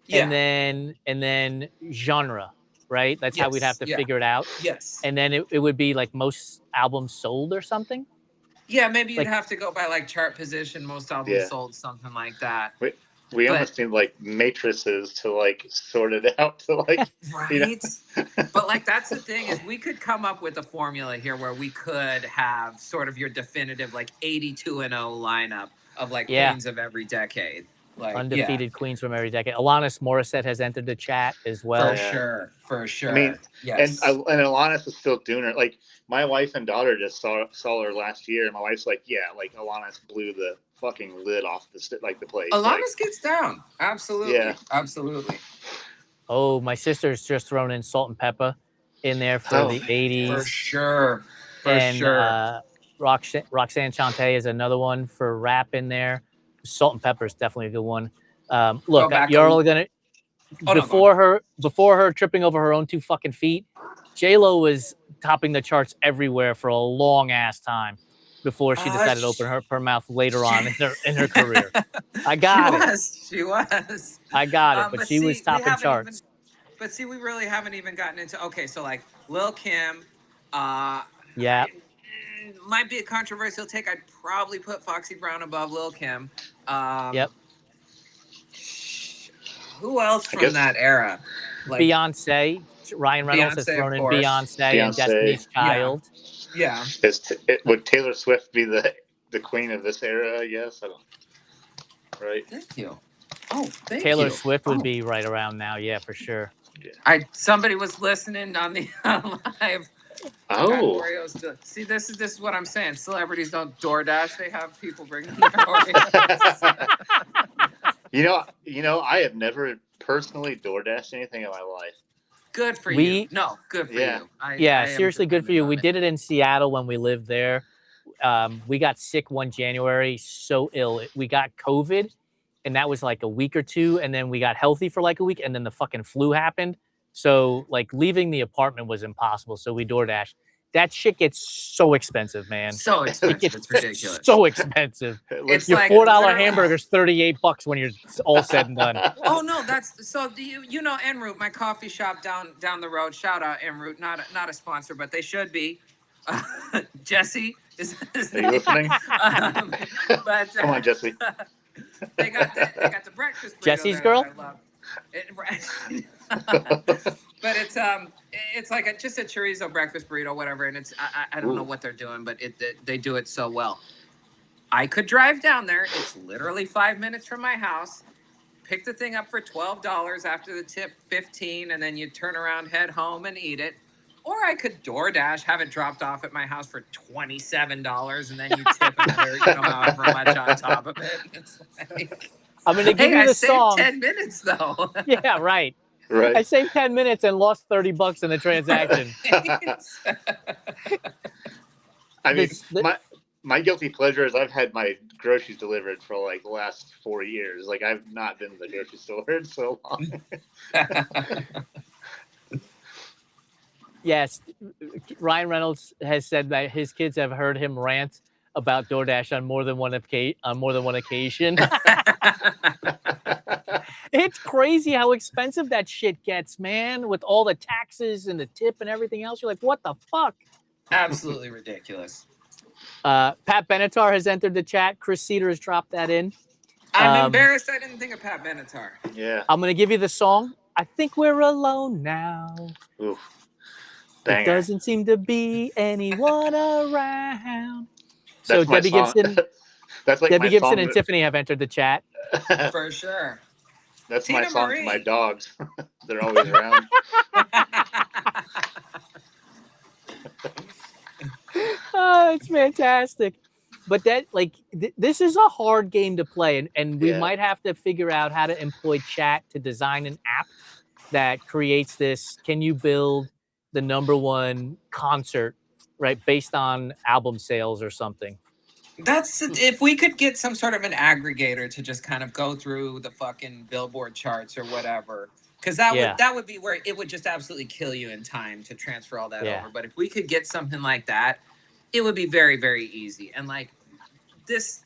and then genre. Right? That's how we'd have to figure it out. Yes. And then it would be like most albums sold or something? Yeah, maybe you'd have to go by like chart position, most albums sold, something like that. We almost need like matrices to like sort it out to like right. But like that's the thing, is we could come up with a formula here where we could have sort of your definitive like 82 and 0 lineup of like queens of every decade. Like, undefeated queens from every decade. Alanis Morissette has entered the chat as well. For sure. I mean, and Alanis is still doing her. Like my wife and daughter just saw her last year, and my wife's like, yeah, like Alanis blew the fucking lid off the place. Alanis gets down, absolutely, absolutely. Oh, my sister's just thrown in Salt and Pepper in there for the 80s. For sure. Roxanne Shante is another one for rap in there. Salt and Pepper is definitely a good one. Look, you're all gonna before her tripping over her own 2 fucking feet. J-Lo was topping the charts everywhere for a long ass time before she decided to open her mouth later on in her career. I got it. She was. I got it, but she was topping charts. But see, we really haven't even gotten into so like Lil' Kim. Might be a controversial take. I'd probably put Foxy Brown above Lil' Kim. Who else from that era? Like Beyonce. Ryan Reynolds has thrown in Beyonce and Destiny's Child. Yeah. Would Taylor Swift be the queen of this era? I guess. I don't. Right. Thank you. Taylor Swift would be right around now. Yeah, for sure. Yeah. Somebody was listening on the live. See, this is what I'm saying. Celebrities don't DoorDash; they have people bringing their Oreos. You know, I have never personally DoorDashed anything in my life. Good for you. No, good for you. Seriously, good for you. We did it in Seattle when we lived there. We got sick one January, so ill. We got COVID, and that was like a week or two, and then we got healthy for like a week, and then the fucking flu happened. So like leaving the apartment was impossible. So we DoorDash. That shit gets so expensive, man. So expensive. It's ridiculous. So expensive. It's your like $4 hamburger's $38 when you're all said and done. Oh no, that's so. You know En route, my coffee shop down the road. Shout out En route, not a sponsor, but they should be. Jesse is Are you listening? But come on, Jesse. They got the breakfast burrito Jesse's girl. I love. But it's like just a chorizo breakfast burrito, whatever, and it's I don't know what they're doing, but they do it so well. I could drive down there. It's literally 5 minutes from my house. Pick the thing up for $12 after the tip, $15, and then you turn around, head home, and eat it. Or I could DoorDash, have it dropped off at my house for $27, and then you tip another, however much on top of it. It's like, I'm gonna give you the song. 10 minutes though. Yeah, right. Right. I saved 10 minutes and lost $30 in the transaction. I mean, my guilty pleasure is I've had my groceries delivered for like the last 4 years. Like I've not been to the grocery store in so long. Yes, Ryan Reynolds has said that his kids have heard him rant about DoorDash on more than one occasion. It's crazy how expensive that shit gets, man, with all the taxes and the tip and everything else. You're like, what the fuck? Absolutely ridiculous. Pat Benatar has entered the chat. Chris Cedar has dropped that in. I'm embarrassed I didn't think of Pat Benatar. Yeah. I'm going to give you the song. I think we're alone now. Oof. There doesn't seem to be anyone around. That's so Debbie song. Gibson, that's like Debbie my Gibson song and Tiffany have entered the chat. For sure. That's Tina my song Marie. to my dogs. They're always around. Oh, it's fantastic. But that, like, this is a hard game to play, and we might have to figure out how to employ chat to design an app that creates this. Can you build the #1 concert, right, based on album sales or something? That's if we could get some sort of an aggregator to just kind of go through the fucking Billboard charts or whatever, because that would be where it would just absolutely kill you in time to transfer all that over. But if we could get something like that, it would be very, very easy. And like this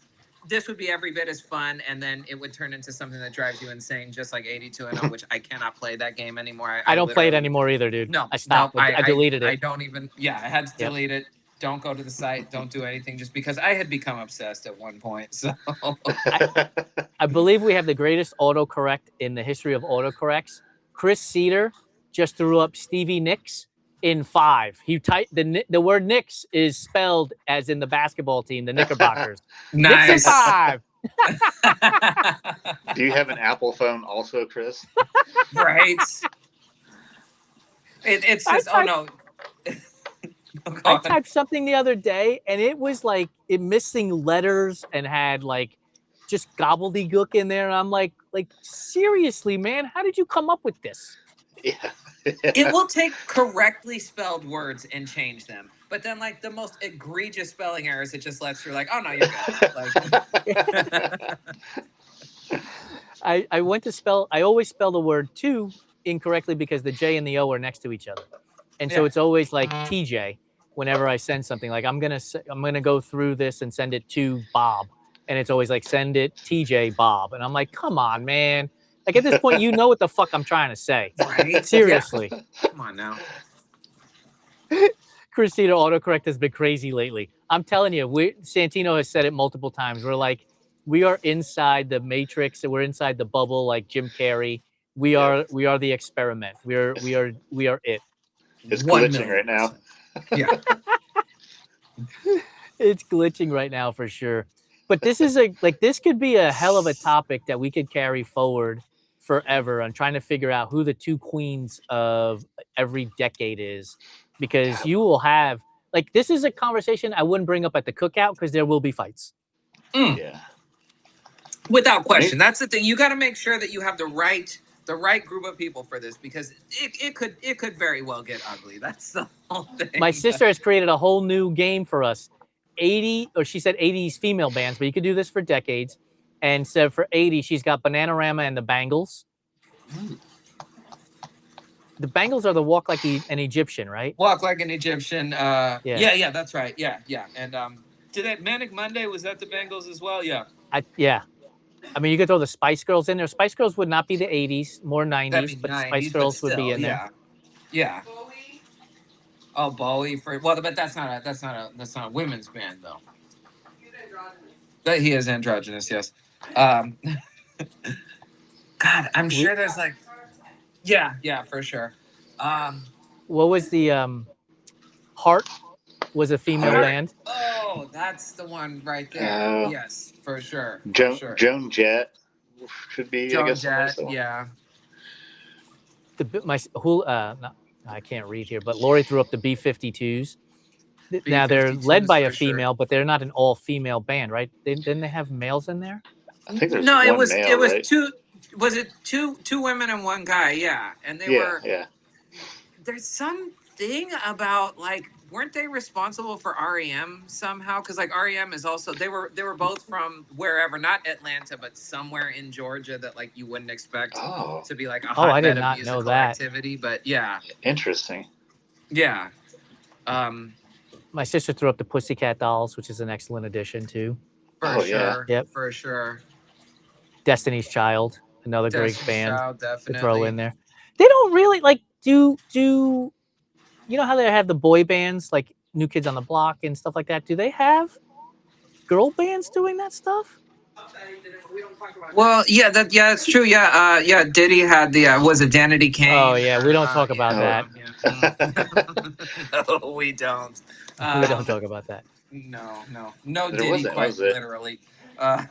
would be every bit as fun, and then it would turn into something that drives you insane, just like 82-0, which I cannot play that game anymore. I don't play it anymore either, dude. No, I stopped. No, I deleted it. I don't even. Yeah, I had to delete it. Don't go to the site. Don't do anything, just because I had become obsessed at one point. So I believe we have the greatest autocorrect in the history of autocorrects. Chris Cedar just threw up Stevie Nicks in 5. He typed the word Knicks is spelled as in the basketball team, the Knickerbockers. Nice. Knicks in 5. Do you have an Apple phone also, Chris? Right. It's just no. I typed something the other day, and it was like it missing letters and had like just gobbledygook in there. And I'm like seriously, man, how did you come up with this? Yeah. It will take correctly spelled words and change them, but then like the most egregious spelling errors, it just lets through. Like, oh no, you're good. I went to spell. I always spell the word "to" incorrectly because the J and the O are next to each other, and so it's always like TJ. Whenever I send something, like I'm gonna go through this and send it to Bob, and it's always like send it TJ Bob, and I'm like, come on, man. Like at this point, you know what the fuck I'm trying to say. Right? Seriously. Come on now. Christina autocorrect has been crazy lately. I'm telling you, Santino has said it multiple times. We're like, we are inside the matrix, and we're inside the bubble, like Jim Carrey. We are the experiment. We are it. It's glitching right now. Yeah. It's glitching right now for sure. But this is this could be a hell of a topic that we could carry forward forever on trying to figure out who the 2 queens of every decade is, because you will have this is a conversation I wouldn't bring up at the cookout because there will be fights. Yeah. Without question. That's the thing. You got to make sure that you have the right group of people for this, because it could very well get ugly. That's the whole thing. My sister has created a whole new game for us. 80, or she said 80s female bands, but you could do this for decades. And so for 80, she's got Bananarama and the Bangles. The Bangles are the Walk Like an Egyptian, right? Walk Like an Egyptian. Yeah, that's right. Yeah. And did that Manic Monday, was that the Bangles as well? Yeah. Yeah. I mean, you could throw the Spice Girls in there. Spice Girls would not be the 80s, more 90s, but 90s, Spice Girls would be in there. Yeah. Oh, Bowie but that's not a women's band though. But he is androgynous, yes. God, I'm sure there's like, yeah, for sure. What was the Heart was a female band? Oh, that's the one right there. Yes, for sure. Joan Jett should be. Joan I guess Jett, yeah. I can't read here, but Lori threw up the B-52s. Now they're led by a female, but they're not an all-female band, right? Didn't they have males in there? I think there's it was right? Was it two women and one guy? Yeah, and they Yeah, were. yeah. There's something about like, weren't they responsible for REM somehow? Because like REM is also, they were both from wherever, not Atlanta, but somewhere in Georgia that like you wouldn't expect Oh, to be like a Oh, I did hotbed of not know musical that. activity. But yeah, interesting. yeah. Um, My sister threw up the Pussycat Dolls, which is an excellent addition too. for Oh, yeah. sure. Yep. For sure. Destiny's Child, another great Destiny's band Child, to throw definitely. in there. They don't really like do you know how they have the boy bands like New Kids on the Block and stuff like that? Do they have girl bands doing that stuff? Well, yeah, it's true. Yeah, yeah. Diddy had the was it Danity Kane? Oh yeah, we don't talk about yeah, that. yeah. No, we don't. We don't talk about that. No There Diddy, wasn't, quite was it? literally. Uh,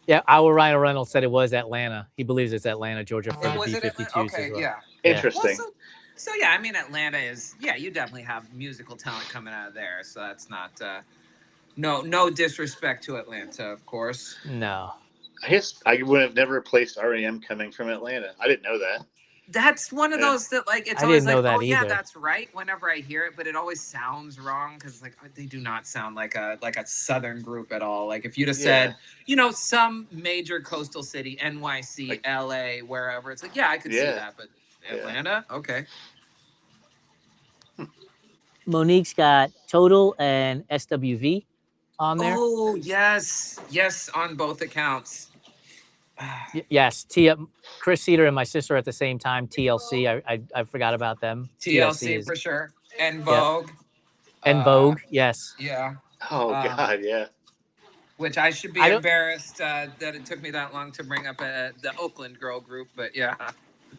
Yeah, our Ryan Reynolds said it was Atlanta. He believes it's Atlanta, Georgia for the was it B-52s Atlanta? Okay, as well. yeah. Interesting. Well, so yeah, I mean Atlanta is, yeah, you definitely have musical talent coming out of there. So that's not no disrespect to Atlanta, of course. No. I guess I would have never placed REM coming from Atlanta. I didn't know that. That's one of Yeah. those that like it's I always didn't like, know that oh yeah, either. that's right whenever I hear it, but it always sounds wrong because like they do not sound like a southern group at all. Like if you'd have said, you know, some major coastal city, NYC, Like- LA, wherever, it's like, yeah, I could see Yeah. that, but Atlanta, okay. Monique's got Total and SWV on there. Oh yes, on both accounts. Yes, Chris Cedar and my sister at the same time. TLC, I forgot about them. TLC is for sure, and Vogue, and Vogue. Yes. yeah. Oh God, yeah. Which I should be embarrassed that it took me that long to bring up the Oakland girl group, but yeah.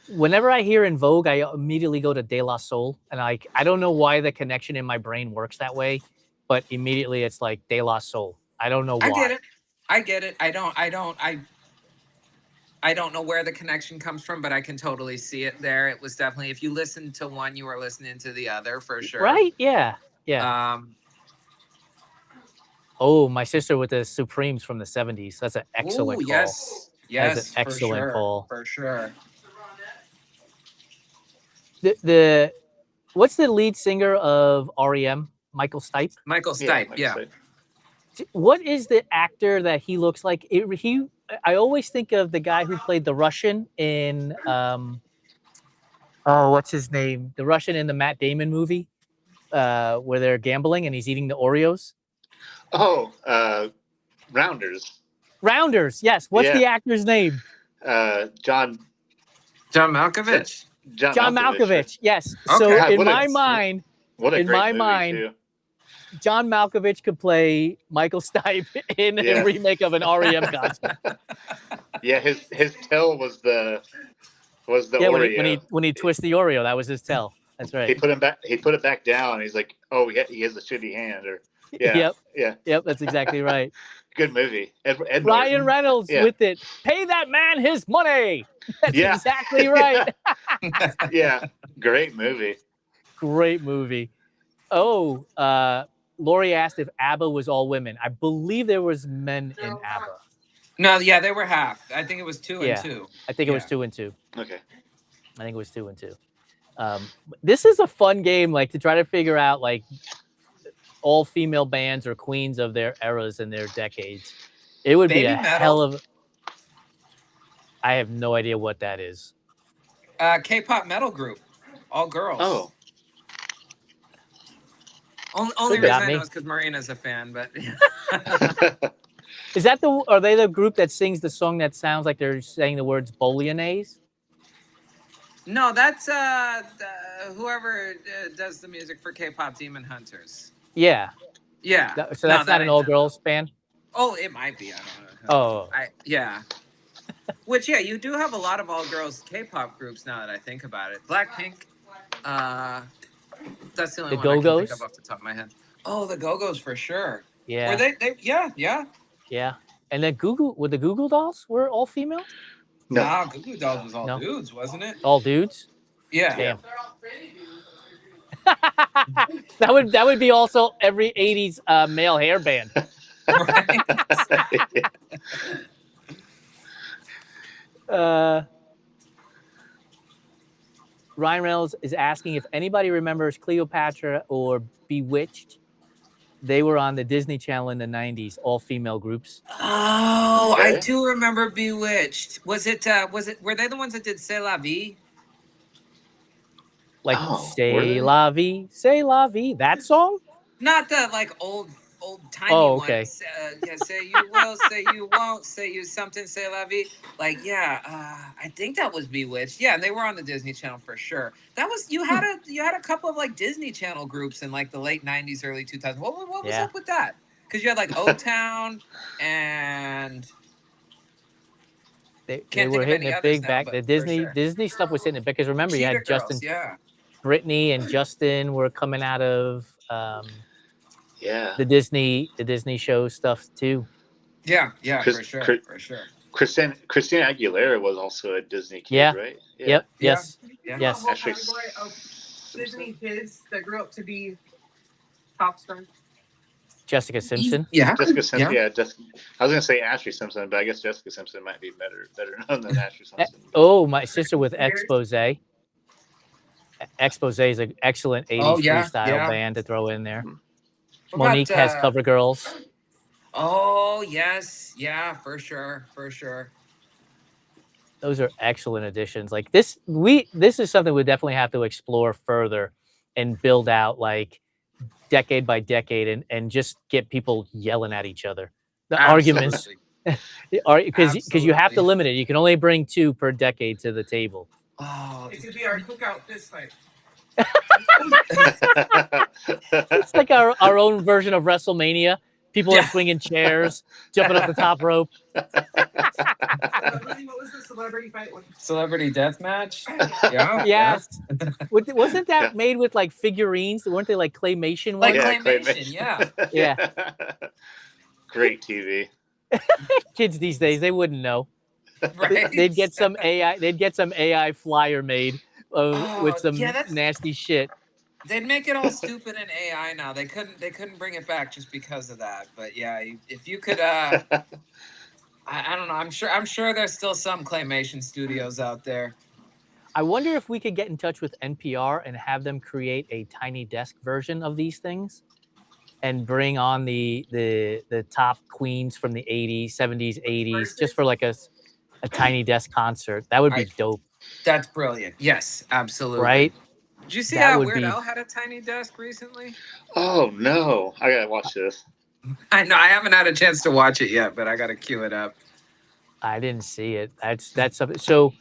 Whenever I hear In Vogue, I immediately go to De La Soul, and I don't know why the connection in my brain works that way, but immediately it's like De La Soul. I don't know why. I get it. I don't know where the connection comes from, but I can totally see it there. It was definitely, if you listen to one, you were listening to the other for sure. Right? Yeah. Yeah. Oh, my sister with the Supremes from the 70s. That's an excellent call. Yes. That's an excellent call. For sure. The what's the lead singer of REM? Michael Stipe? Michael Stipe, yeah. What is the actor that he looks like? I always think of the guy who played the Russian in what's his name? The Russian in the Matt Damon movie, where they're gambling and he's eating the Oreos. Oh, Rounders. Rounders, yes. What's the actor's name? John Malkovich. John Malkovich, yes. Okay. So God, in my mind, John Malkovich could play Michael Stipe in a remake of an REM concert. Yeah, his tail was the Oreo. When he twists the Oreo, that was his tail. That's right. He put it back down. He's like, oh, he has a shitty hand, or Yep. That's exactly right. Good movie. Ed Ryan Reynolds with it. Pay that man his money. That's exactly right. Yeah, great movie. Great movie. Oh, Lori asked if ABBA was all women. I believe there was men in ABBA. No, yeah, they were half. I think it was 2 and 2. I think it was 2 and 2. Okay. I think it was 2 and 2. This is a fun game, like to try to figure out like all female bands or queens of their eras and their decades. It would be a hell of. I have no idea what that is. K-pop metal group, all girls. Oh. Only reason I know is because Marina's a fan, but. Is that are they the group that sings the song that sounds like they're saying the words bolognese? No, that's whoever does the music for K-pop Demon Hunters. Yeah. Yeah. So that's not an all-girls band? Oh, it might be. I don't know. Oh. Yeah. Which, yeah, you do have a lot of all-girls K-pop groups now that I think about it. Blackpink. That's the only one I can think of off the top of my head. Oh, the Go-Go's for sure. Yeah. Were they yeah. Yeah. And then the Google Dolls were all female? No. Nah, Google Dolls was all dudes, wasn't it? All dudes? Yeah. Damn. that would be also every 80s male hair band. Ryan Reynolds is asking if anybody remembers Cleopatra or Bewitched. They were on the Disney Channel in the 90s, all female groups. Oh, okay. I do remember Bewitched. Was it, were they the ones that did C'est La Vie? Like, C'est La Vie, C'est La Vie, that song? Not the, like, old tiny okay. one. Yeah, say you will, say you won't, say you something, say la vie. Like, yeah, I think that was Bewitched. Yeah, and they were on the Disney Channel for sure. That was you had a couple of like Disney Channel groups in like the late '90s, early 2000s. What was up with that? Because you had like O Town and they were hitting it big back. The Disney stuff was hitting it because remember you had Justin, Brittany, and Justin were coming out of. The Disney show stuff too. Yeah, for sure. Christina Aguilera was also a Disney kid, right? Yeah. Yep. Yes. Yeah. Yes. Category of Disney kids that grew up to be pop stars. Jessica Simpson. Yeah. Jessica Simpson. Yeah. I was gonna say Ashley Simpson, but I guess Jessica Simpson might be better known than Ashley Simpson. Oh, my sister with Expose. Expose is an excellent 80s freestyle band to throw in there. Monique has Cover Girls. Oh, yes. Yeah, for sure. Those are excellent additions. Like this is something we definitely have to explore further and build out like decade by decade and just get people yelling at each other. The arguments. Because you have to limit it. You can only bring 2 per decade to the table. Oh, it could be our cookout fist fight. It's like our own version of WrestleMania. People are swinging chairs, jumping up the top rope. What was the celebrity fight? Celebrity death match? Yeah. Yes. Wasn't that made with like figurines? Weren't they like claymation ones? Like claymation, yeah. Great TV. Kids these days, they wouldn't know. Right? They'd get some AI flyer made with some nasty shit. They'd make it all stupid in AI now. They couldn't bring it back just because of that. But yeah, if you could, I don't know. I'm sure there's still some claymation studios out there. I wonder if we could get in touch with NPR and have them create a tiny desk version of these things, and bring on the top queens from the 80s, 70s, 80s, just for like a tiny desk concert. That would be dope. That's brilliant. Yes, absolutely. Right? Did you see how Weird Al had a tiny desk recently? Oh no, I gotta watch this. I know I haven't had a chance to watch it yet, but I gotta queue it up. I didn't see it. That's something. So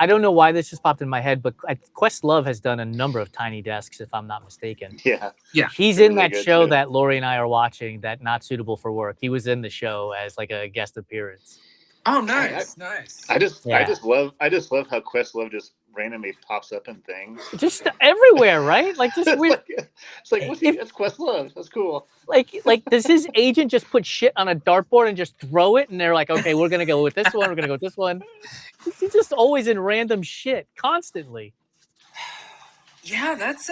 I don't know why this just popped in my head, but Questlove has done a number of tiny desks, if I'm not mistaken. Yeah. He's in that show that Lori and I are watching, that Not Suitable for Work. He was in the show as like a guest appearance. Oh, nice. I just love how Questlove just randomly pops up in things. Just everywhere, right? Like just weird. It's like that's Questlove. That's cool. Like does his agent just put shit on a dartboard and just throw it, and they're like, okay, we're gonna go with this one. We're gonna go with this one. He's just always in random shit constantly. Yeah, that's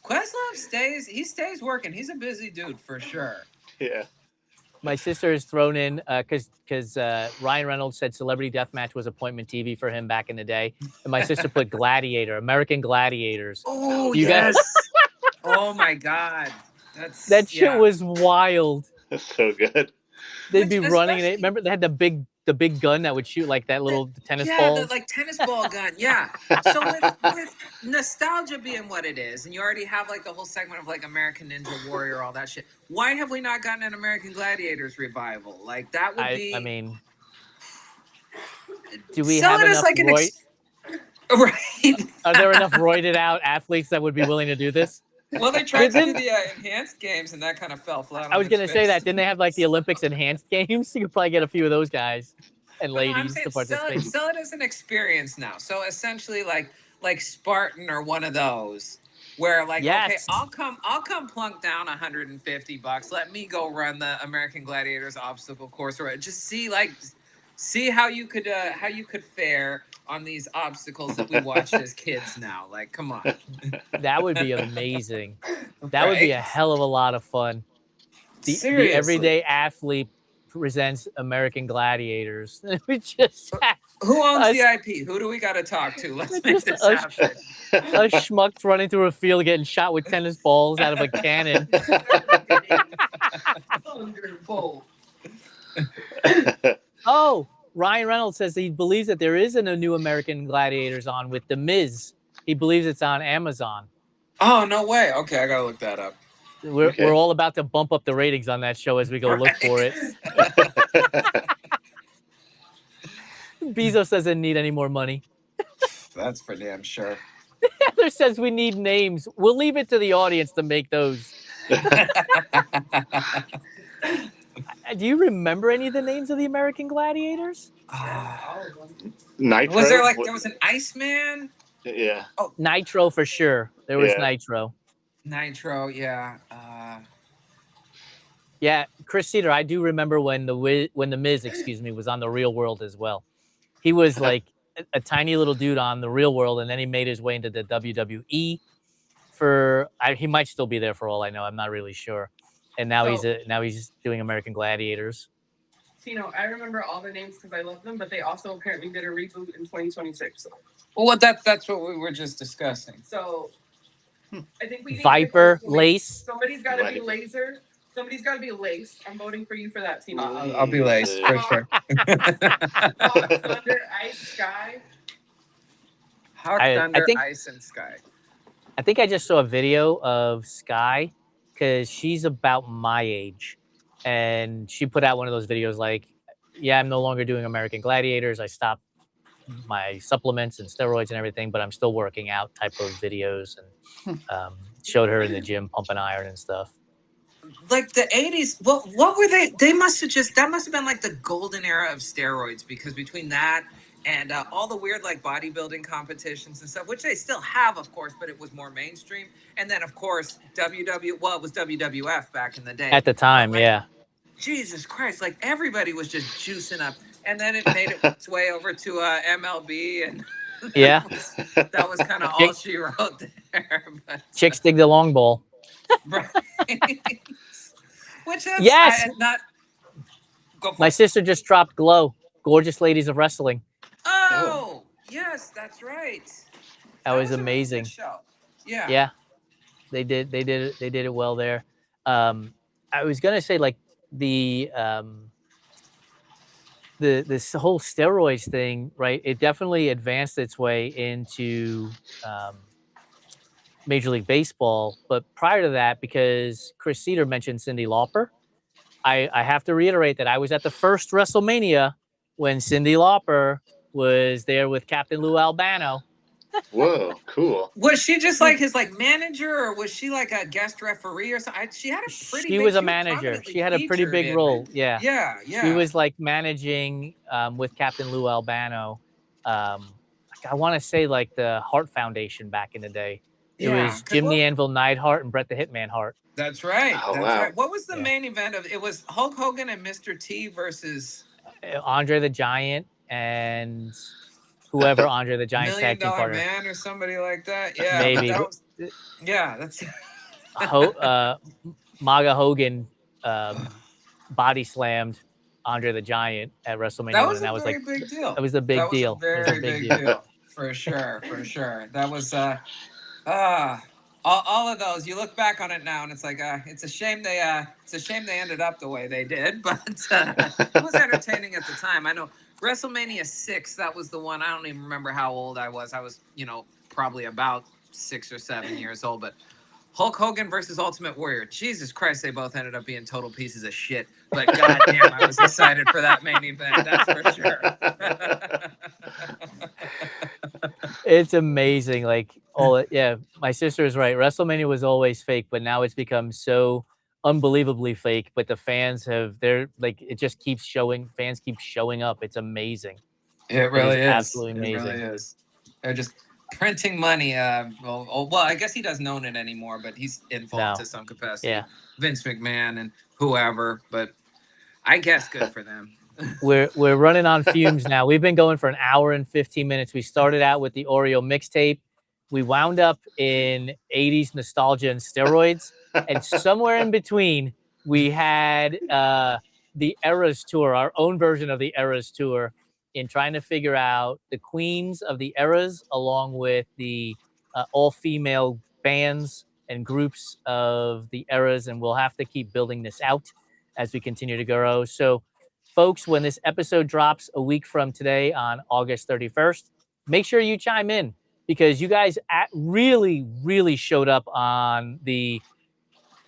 Questlove stays working. He's a busy dude for sure. Yeah. My sister has thrown in because Ryan Reynolds said Celebrity Deathmatch was appointment TV for him back in the day, and my sister put Gladiator, American Gladiators. Oh, yes. Oh my God, that shit was wild. That's so good. They'd be running it. Remember they had the big gun that would shoot like that little tennis ball. Yeah, the like tennis ball gun. Yeah. So with nostalgia being what it is, and you already have like the whole segment of like American Ninja Warrior, all that shit. Why have we not gotten an American Gladiators revival? Like that would be. I mean, do we have enough right? Are there enough roided out athletes that would be willing to do this? Well, they tried to do the enhanced games, and that kind of fell flat. I was going to say that. Didn't they have like the Olympics enhanced games? You could probably get a few of those guys and ladies to participate. Sell it as an experience now. So essentially, like Spartan or one of those, where like, okay, I'll come plunk down $150. Let me go run the American Gladiators obstacle course, or just see how you could fare on these obstacles that we watched as kids now. Like, come on. That would be amazing. That would be a hell of a lot of fun. The everyday athlete presents American Gladiators. We just have Who owns the IP? Who do we got to talk to? Let's make this happen. A schmuck's running through a field getting shot with tennis balls out of a cannon. Oh, Ryan Reynolds says he believes that there is a new American Gladiators on with The Miz. He believes it's on Amazon. Oh, no way. Okay, I got to look that up. We're all about to bump up the ratings on that show as we go look for it. Bezos doesn't need any more money. That's for damn sure. Heather says we need names. We'll leave it to the audience to make those. Do you remember any of the names of the American Gladiators? Nitro? Was there there was an Iceman? Yeah. Oh, Nitro for sure. There was Nitro. Nitro, yeah. Yeah, Chris Cedar, I do remember when the Miz, was on The Real World as well. He was like a tiny little dude on The Real World, and then he made his way into the WWE. He might still be there for all I know. I'm not really sure. And now he's doing American Gladiators. Tino, I remember all the names because I love them, but they also apparently did a reboot in 2026. Well, that's what we were just discussing. So I think we need Viper, Lace. Somebody's got to be Laser. Somebody's got to be Lace. I'm voting for you for that, Tino. I'll be Lace for sure. Hawk, Thunder, Ice, Sky. Hawk, Thunder, Ice, and Sky. I think I just saw a video of Sky because she's about my age. And she put out one of those videos like, yeah, I'm no longer doing American Gladiators. I stopped my supplements and steroids and everything, but I'm still working out type of videos, and showed her in the gym pumping iron and stuff. Like the 80s, what were they? That must have been like the golden era of steroids, because between that and all the weird like bodybuilding competitions and stuff, which they still have, of course, but it was more mainstream. And then, of course, it was WWF back in the day. At the time, yeah. Jesus Christ, like everybody was just juicing up. And then it made its way over to MLB, and yeah, that was kind of all she wrote there. But, chicks dig the long ball. Right. Which is My sister just dropped Glow, Gorgeous Ladies of Wrestling. Oh, yes, that's right. That was amazing. A really good show. Yeah. Yeah. They did it well there. I was gonna say, like, this whole steroids thing, right? It definitely advanced its way into Major League Baseball. But prior to that, because Chris Cedar mentioned Cyndi Lauper, I have to reiterate that I was at the first WrestleMania when Cyndi Lauper was there with Captain Lou Albano. Whoa, cool. Was she just like his manager, or was she like a guest referee or something? She had a pretty. She was a manager. She had a pretty big role. Yeah. Yeah. She was like managing with Captain Lou Albano. I want to say like the Hart Foundation back in the day. It was Jim the Anvil Neidhart and Bret the Hitman Hart. That's right. Oh, wow. Right. What was the main event of it? Was Hulk Hogan and Mr. T versus Andre the Giant and whoever Andre the Giant's tag team partner. Man or somebody like that. Yeah, maybe. That's MAGA Hogan body slammed Andre the Giant at WrestleMania. That was and that was a very big deal. That was a big deal. Very big deal. For sure. That was all of those. You look back on it now, and it's like it's a shame they ended up the way they did, but it was entertaining at the time. I know WrestleMania 6, that was the one. I don't even remember how old I was. I was, probably about 6 or 7 years old. But Hulk Hogan versus Ultimate Warrior. Jesus Christ, they both ended up being total pieces of shit. But goddamn, I was excited for that main event. That's for sure. It's amazing. Like, my sister is right. WrestleMania was always fake, but now it's become so unbelievably fake. But the fans it just keeps showing. Fans keep showing up. It's amazing. It really is. Absolutely amazing. It really is. They're just printing money. Well, I guess he doesn't own it anymore, but he's involved to some capacity. Yeah. Vince McMahon and whoever, but I guess good for them. We're running on fumes now. We've been going for an hour and 15 minutes. We started out with the Oreo mixtape. We wound up in 80s nostalgia and steroids. And somewhere in between, we had the Eras Tour, our own version of the Eras Tour. in trying to figure out the queens of the eras along with the all-female bands and groups of the eras, and we'll have to keep building this out as we continue to grow. So, folks, when this episode drops a week from today on August 31st, make sure you chime in because you guys really, really showed up on the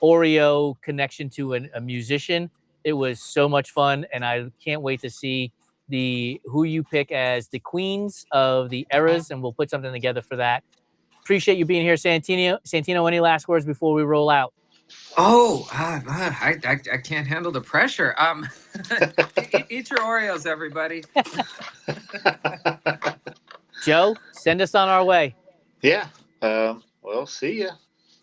Oreo connection to a musician. It was so much fun, and I can't wait to see who you pick as the queens of the eras, and we'll put something together for that. Appreciate you being here, Santino. Santino, any last words before we roll out? Oh, I can't handle the pressure. Eat your Oreos, everybody. Joe, send us on our way. Yeah. Well, see ya.